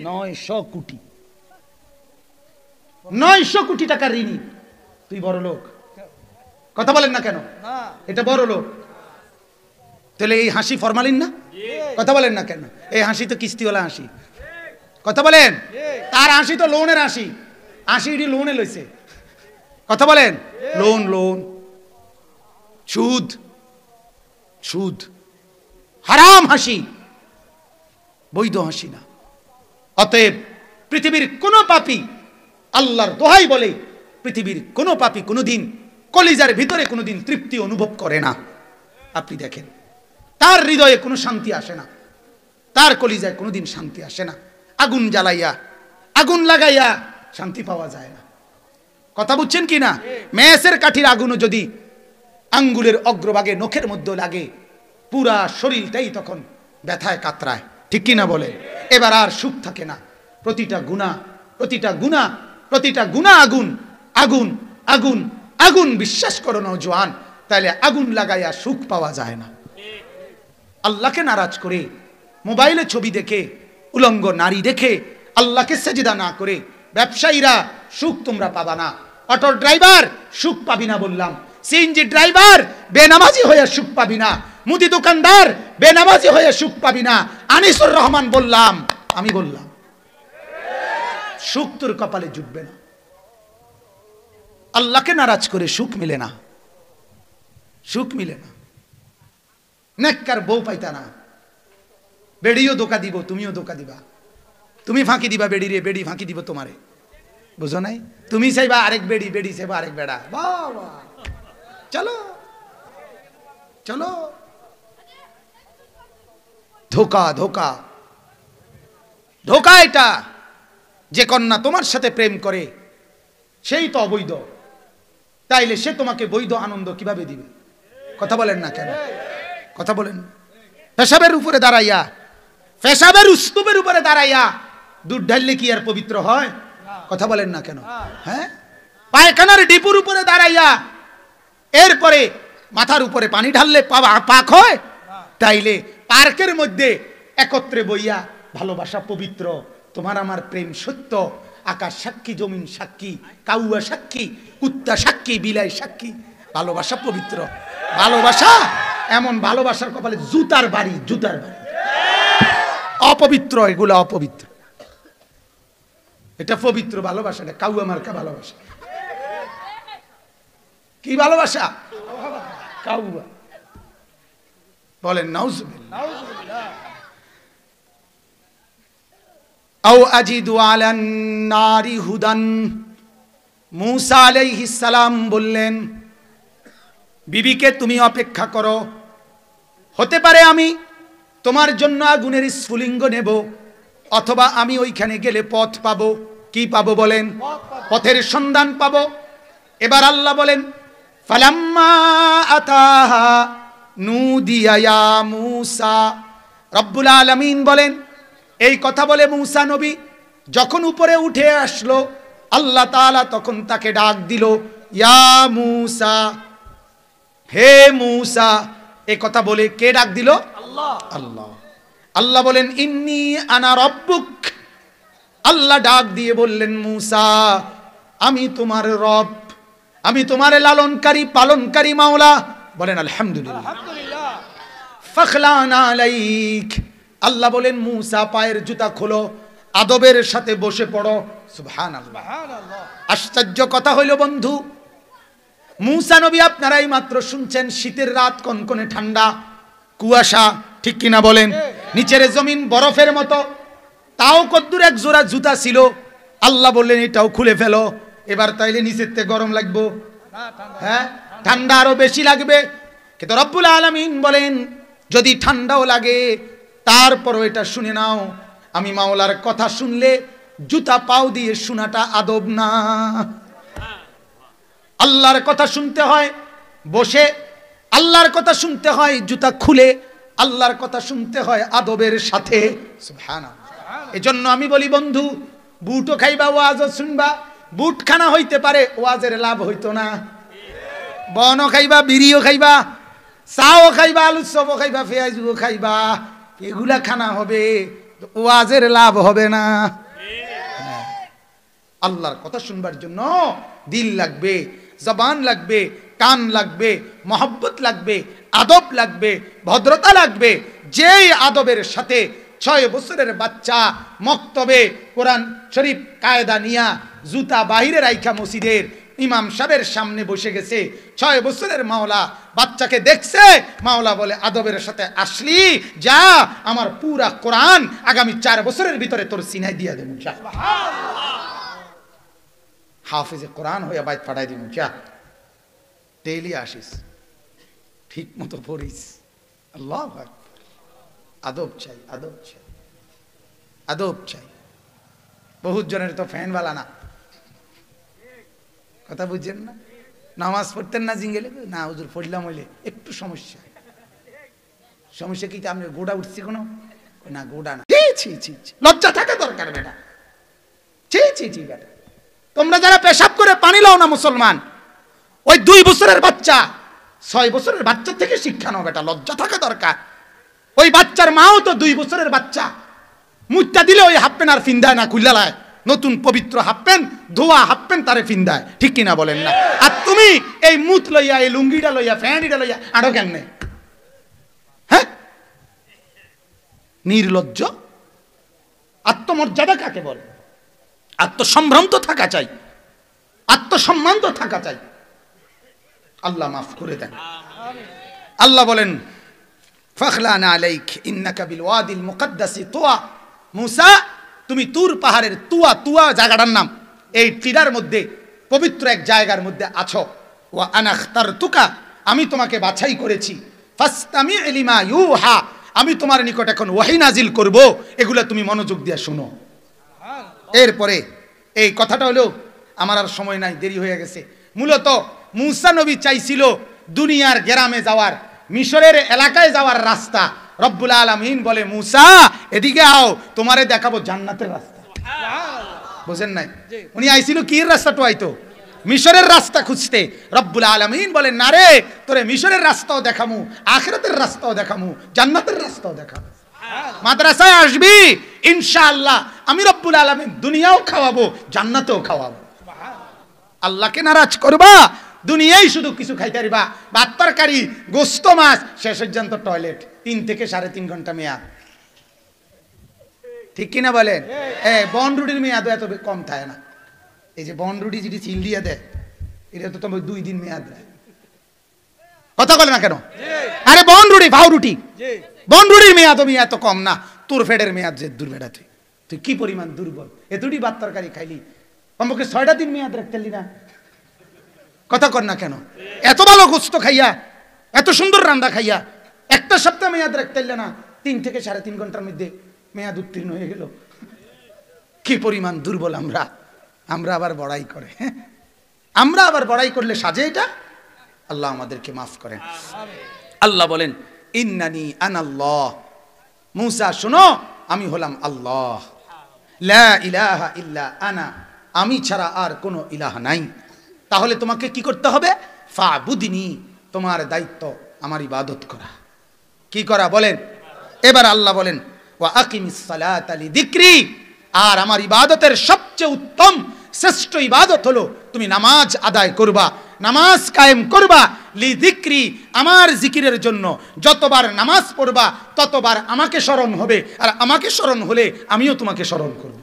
900 কোটি, 900 কোটি টাকা ঋণী। তুই বড় লোক, কথা বলেন না কেন? এটা বড় লোক। তাহলে এই হাসি ফরমালিন না? কথা বলেন না কেন? এই হাসি তো কিস্তিওয়ালা হাসি। কথা বলেন? তার হাসি তো লোনের হাসি। হাসি লোনে লইছে। কথা বলেন? লোন, লোন, সুদ, সুদ, হারাম হাসি, বৈধ হাসি না। অতএব পৃথিবীর কোন পাপী, আল্লাহর দোহাই বলে, পৃথিবীর কোন পাপী কোনোদিন কলিজার ভিতরে কোনোদিন তৃপ্তি অনুভব করে না। আপনি দেখেন, তার হৃদয়ে কোনো শান্তি আসে না, তার কলিজায় কোনোদিন শান্তি আসে না। আগুন জ্বালাইয়া, আগুন লাগাইয়া শান্তি পাওয়া যায় না। কথা বুঝছেন কি না? মেসের কাঠির আগুনও যদি আঙ্গুলের অগ্রভাগে নখের মধ্যে লাগে, পুরা শরীরটাই তখন ব্যথায় কাতরায়। ঠিক কি না বলে? এবার আর সুখ থাকে না। প্রতিটা গুনাহ, প্রতিটা গুনাহ, প্রতিটা গুনাহ আগুন, আগুন, আগুন, আগুন। বিশ্বাস করো নওজোয়ান, তাহলে আগুন লাগাইয়া সুখ পাওয়া যায় না। আল্লাহকে নারাজ করে, মোবাইলে ছবি দেখে, উলঙ্গ নারী দেখে, আল্লাহকে সেজদা না করে ব্যবসায়ীরা সুখ তোমরা পাবা না। অটো ড্রাইভার সুখ পাবি না বললাম। সিএনজি ড্রাইভার বেনামাজি হয়ে সুখ পাবি না। মুদি দোকানদার বেনামাজি হয়ে সুখ পাবি না। আনিসুর রহমান বললাম, আমি বললাম, সুখ তোর কপালে জুটবে না। আল্লাহকে নারাজ করে সুখ মিলে না, সুখ মিলে না। নেককার বউ পাইতা না, বেড়িও ধোকা দিব, তুমিও ধোকা দিবা। তুমি ফাঁকি দিবা বেড়ি রে, বেড়ি ফাঁকি দিব তোমারে। বুঝো নাই? তুমি চাইবা আরেক বেড়ি, বেড়ি চাইবা আরেক বেড়া। বাবা চলো চলো, ধোকা, ধোকা, ধোকা। এটা যে কন্যা তোমার সাথে প্রেম করে সেই তো অবৈধ, তাইলে সে তোমাকে বৈধ আনন্দ কিভাবে দিবে? কথা বলেন না কেন? কথা বলেন। পেশাবের উপরে দাঁড়াইয়া, পেশাবের উস্তূপের উপরে দাঁড়াইয়া দুধ ঢাললে কি আর পবিত্র হয়? কথা বলেন না কেন? হ্যাঁ, পায়খানার ডিপুর উপরে দাঁড়াইয়া এরপরে মাথার উপরে পানি ঢাললে পাক হয়? তাইলে পার্কের মধ্যে একত্রে বইয়া ভালোবাসা পবিত্র, তোমার আমার প্রেম সত্য, আকাশ সাক্ষী, জমিন সাক্ষী, কাউয়া সাক্ষী, কুত্তা সাক্ষী, বিলাই সাক্ষী, ভালোবাসা পবিত্র। ভালোবাসা এমন, ভালোবাসার কপালে জুতার বাড়ি, জুতার বাড়ি। অপবিত্র, এগুলা অপবিত্র। এটা পবিত্র ভালোবাসা না, কাউয়া মার্কা ভালোবাসা। কি ভালোবাসা? কাউয়া। বলেন নাউজুবিল্লাহ। আও আজিদু আলান নারি হুদান। মূসা আলাইহিস সালাম বললেন, বিবিকে তুমি অপেক্ষা করো, হতে পারে আমি তোমার জন্য আগুনের স্ফুলিঙ্গ নেব, অথবা আমি ওইখানে গেলে পথ পাবো। কি পাবো বলেন? পথের সন্ধান পাবো। এবার আল্লাহ বলেন, ফালাম্মা আতাহা নুদিয়া ইয়া মূসা। রব্বুল আলামিন বলেন, এই কথা বলে মূসা নবী যখন উপরে উঠে আসলো, আল্লাহ তাআলা তখন তাকে ডাক দিল, ইয়া মূসা, হে মূসা। এই কথা বলে কে ডাক দিল? আল্লাহ। আল্লাহ। আল্লাহ বলেন, ইন্নী আনা রব্বুক। আল্লাহ ডাক দিয়ে বললেন, মূসা, আমি তোমার রব, আমি তোমার লালনকারী পালনকারী মাওলা। বলেন আলহামদুলিল্লাহ। ফাখলানা আলাইক। আল্লাহ বলেন, মূসা পায়ের জুতা খোলো, আদবের সাথে বসে পড়ো। সুবহানাল্লাহ। আশ্চর্য কথা হইল বন্ধু, মূসা নবী আপনারাই মাত্র শুনছেন, শীতের রাত, কনকনে ঠান্ডা, কুয়াশা, ঠিক কিনা বলেন? নিচের জমিন বরফের মতো, তাও কদ্দুর এক জোড়া জুতা ছিল। আল্লাহ বললেন, এটাও খুলে ফেলো। এবার তাইলে নিচের থেকে গরম লাগবে, হ্যাঁ, ঠান্ডা আরো বেশি লাগবে। কিন্তু রব্বুল আলামিন বলেন, যদি ঠান্ডাও লাগে তারপরও এটা শুনে নাও, আমি মাওলার কথা শুনলে জুতা পাও দিয়ে শোনাটা আদব না। আল্লাহর কথা শুনতে হয় বসে, আল্লাহর কথা শুনতে হয় জুতা খুলে, আল্লাহর কথা শুনতে হয় আদবের সাথে। সুবহানাল্লাহ। এজন্য আমি বলি বন্ধু, বুটও খাইবা, ওয়াজও শুনবা। বুট খানা হইতে পারে, ওয়াজের লাভ হইতো না। বনও খাইবা, বিড়িও খাইবা, চাও খাইবা, আলু চপও খাইবা, পেঁয়াজও খাইবা, এগুলা খানা হবে, ওয়াজের লাভ হবে না। আল্লাহর কথা শুনবার জন্য দিল লাগবে, জবান লাগবে, কান লাগবে, মহব্বত লাগবে, আদব লাগবে, ভদ্রতা লাগবে। যেই আদবের সাথে 6 বছরের বাচ্চা মক্তবে কোরআন শরীফ কায়দা নিয়া জুতা বাহিরে রাইখা মসজিদের ইমাম সাহেবের সামনে বসে গেছে, 6 বছরের মাওলা বাচ্চাকে দেখছে, মাওলা বলে, আদবের সাথে আসলি যা, আমার পুরা কোরআন আগামী 4 বছরের ভিতরে তোর সিনাই দিয়া দেব। হাফিজে কোরআন হইয়া বাইত পাঠাই দিব, যা, ডেইলি আসিস, ঠিক মতো পড়িস। আল্লাহু আকবার। আদব চাই, আদব চাই, আদব চাই। বহুত জনের তো ফ্যানওয়ালা না, কথা বুঝছেন না? নামাজ পড়তেন না জিঙ্গেলে, না হুজুর পড়লাম হইলে একটু সমস্যা। সমস্যা কি? আমি গোড়া উঠছি কোনো? না গোড়া না। লজ্জা থাকা দরকার বেটা। বেটা, তোমরা যারা পেশাব করে পানি লাও না মুসলমান, ওই 2 বছরের বাচ্চা 6 বছরের বাচ্চার থেকে শিক্ষা নাও বেটা, লজ্জা থাকা দরকার। ওই বাচ্চার মাও তো 2 বছরের বাচ্চা, মুটটা দিলে ওই হাফ প্যান্ট আর ফিন্দায় না, খুললালায় নতুন পবিত্র হাফ প্যান্ট, ধোয়া হাফ প্যান্ট তারে ফিন্দায়, ঠিক কিনা বলেন না? আর তুমি এই মুত লইয়া, এই লুঙ্গিটা লইয়া, ফ্যান্ডিটা লইয়া আরো কেমনে? হ্যাঁ, নির্লজ্জ। আত্মমর্যাদা কাকে বলে? আত্মসম্ভ্রম তো থাকা চাই, আত্মসম্মান তো থাকা চাই। আল্লাহ মাফ করে দেন। আল্লাহ বলেন, ফাখলানা আলাইক ইন্নাকা বিল ওয়াদিল মুকদ্দাসি তুয়া। মূসা, তুমি তুর পাহাড়ের তুয়া, তুয়া জায়গাটার নাম, এই টিলার মধ্যে পবিত্র এক জায়গার মধ্যে আছো। ওয়া আনা আখতারতুকা, আমি তোমাকে বাছাই করেছি। ফাসতামি লিমা ইউহা, আমি তোমার নিকট এখন ওহী নাজিল করব, এগুলা তুমি মনোযোগ দিয়ে শোনো। এরপরে এই কথাটা হলো, আমার আর সময় নাই, দেরি হয়ে গেছে। মূলত মুসা নবী চাইছিল দুনিয়ার গ্রামে যাওয়ার, মিশরের এলাকায় যাওয়ার রাস্তা। রব্বুল আলামিন বলে, মুসা এদিকে আও, তোমারে দেখাবো জান্নাতের রাস্তা। বুঝেন নাই? উনি আইছিল কি রাস্তাটা? আইতো মিশরের রাস্তা খুঁজতে। রব্বুল আলামিন বলে, না রে, তোরে মিশরের রাস্তাও দেখামু, আখিরাতের রাস্তাও দেখামু, জান্নাতের রাস্তাও দেখামু। মাদ্রাসায় আসবি ইনশাআল্লাহ, আমি রব্বুল আলামিন দুনিয়াও খাওয়াবো, জান্নাতেও খাওয়াবো। আল্লাহকে নারাজ করবা, দুনিয়ায় শুধু কিছু খাইতে পারিবা, ভাত তরকারি গোস্ত মাছ, শেষ পর্যন্ত টয়লেট, 3 থেকে 3.5 ঘন্টা মেয়াদ। ঠিক কিনা বলেন? বন রুটির মেয়াদ এত কম থাকে না। এই যে বন রুটি যেটি চিল দিয়ে দেয়, এটা তো তোমার 2 দিন মেয়াদ দেয়। কথা বলে না কেন? আরে বন রুটি, ভাও রুটি, বন রুটির মেয়াদ এত কম না। তোর ফেডের মেয়াদ যে দুর্বেড়া, তুই কি পরিমাণ দুর্বল। এ দুটি ভাত তরকারি খাইলি, কমপক্ষে 6টা দিন মেয়াদ রাখতে না। কথা কর না কেন? এত ভালো গোস্ত খাইয়া, এত সুন্দর রান্না খাইয়া 1 সপ্তাহ মেয়াদ রাখতে না, 3 থেকে 3.5 ঘন্টার মধ্যে মেয়াদ উত্তীর্ণ হয়ে গেল। কি পরিমাণ দুর্বল আমরা। আমরা আবার বড়াই করে, আমরা আবার বড়াই করলে সাজে এটা। আল্লাহ আমাদেরকে মাফ করেন। আল্লাহ বলেন, ইন্নানি আনাল্লাহ, মুসা শোনো, আমি হলাম আল্লাহ, লা ইলাহা ইল্লা আনা, আমি ছাড়া আর কোনো ইলাহ নাই। তাহলে তোমাকে কি করতে হবে? ফাবুদিনী, তোমার দায়িত্ব আমার ইবাদত করা। কি করা বলেন? এবার আল্লাহ বলেন, ওয়া আকিমিস সালাতা লিযিকরি, আর আমার ইবাদতের সবচেয়ে উত্তম শ্রেষ্ঠ ইবাদত হলো তুমি নামাজ আদায় করবা, নামাজ কায়েম করবা। লিযিকরি, আমার জিকিরের জন্য। যতবার নামাজ পড়বা ততবার আমাকে স্মরণ হবে, আর আমাকে স্মরণ হলে আমিও তোমাকে স্মরণ করব।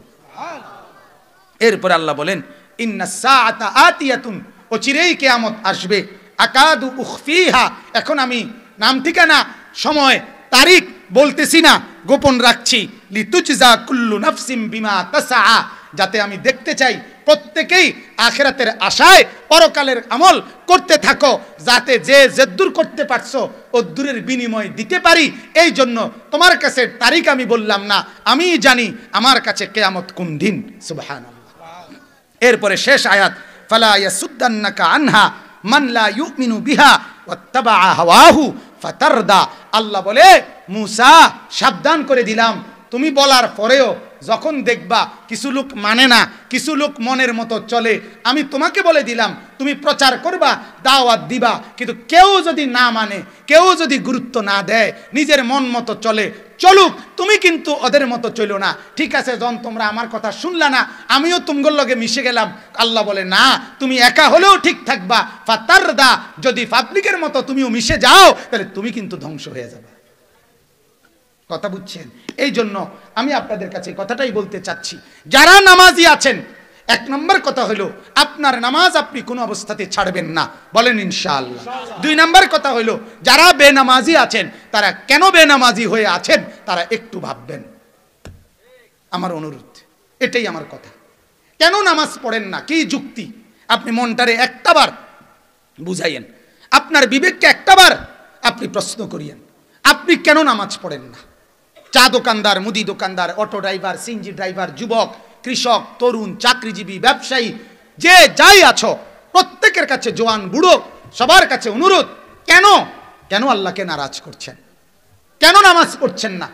এরপর আল্লাহ বলেন, ইন্নাস সাআতা আতিয়াতুন, অচিরেই কিয়ামত আসবে। আকাদু উখফিহা, এখন আমি নাম ঠিকানা, সময়, তারিখ বলতেছি না, গোপন রাখছি। লিতুজজা কুল্লু নাফসিম বিমা তাসআ, যাতে আমি দেখতে চাই প্রত্যেকেই আখিরাতের আশায় পরকালের আমল করতে থাকো, যাতে যে যেদূর করতে পারছো ওদূরের বিনিময় দিতে পারি। এই জন্য তোমার কাছে তারিখ আমি বললাম না, আমি জানি আমার কাছে কিয়ামত কোন দিন। সুবহানাল্লাহ। এরপরে শেষ আয়াত, ফালা ইয়াসুদ্দান্নাকা আনহা মান লা ইউমিনু বিহা ওয়াত্তাবা হাওয়াহু ফাতারদা। আল্লাহ বলে, মুসা সাবধান করে দিলাম, তুমি বলার পরেও যখন দেখবা কিছু লোক মানে না, কিছু লোক মনের মতো চলে, আমি তোমাকে বলে দিলাম, তুমি প্রচার করবা, দাওয়াত দিবা, কিন্তু কেউ যদি না মানে, কেউ যদি গুরুত্ব না দেয়, নিজের মন মতো চলে, চলুক, তুমি কিন্তু ওদের মতো চলো না। ঠিক আছে, যখন তোমরা আমার কথা শুনলা না, আমিও তুমগোর লগে মিশে গেলাম। আল্লাহ বলে, না, তুমি একা হলেও ঠিক থাকবা। ফাতারদা, যদি পাবলিকের মতো তুমিও মিশে যাও, তাহলে তুমি কিন্তু ধ্বংস হয়ে যাবে। কথা বুঝছেন? এই জন্য আমি আপনাদের কাছে কথাটাই বলতে চাচ্ছি, যারা নামাজি আছেন, 1 নম্বর কথা হলো আপনার নামাজ আপনি কোনো অবস্থাতে ছাড়বেন না, বলেন ইনশাআল্লাহ। 2 নম্বর কথা হলো যারা বেনামাজি আছেন, তারা কেন বেনামাজি হয়ে আছেন তারা একটু ভাববেন। আমার অনুরোধ, এটাই আমার কথা। কেন নামাজ পড়েন না? কি যুক্তি? আপনি মনটারে একটাবার বুঝাইয়েন, আপনার বিবেককে একটাবার আপনি প্রশ্ন করিয়েন, আপনি কেন নামাজ পড়েন না? চা দোকানদার, মুদি দোকানদার, অটো ড্রাইভার, সিএনজি ড্রাইভার, যুবক, কৃষক, তরুণ, চাকরিজীবী, ব্যবসায়ী, যে যাই আছো, প্রত্যেকের কাছে, জোয়ান বুড়ো, সবার কাছে অনুরোধ, কেন আল্লাহকে নারাজ করছেন? কেন নামাজ পড়ছেন না?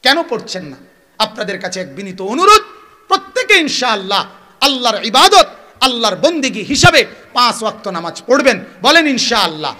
কেন পড়ছেন না? আপনাদের কাছে এক বিনীত অনুরোধ, প্রত্যেকে ইনশাআল্লাহ আল্লাহর ইবাদত, আল্লাহর বন্দেগী হিসাবে 5 ওয়াক্ত নামাজ পড়বেন, বলেন ইনশাআল্লাহ।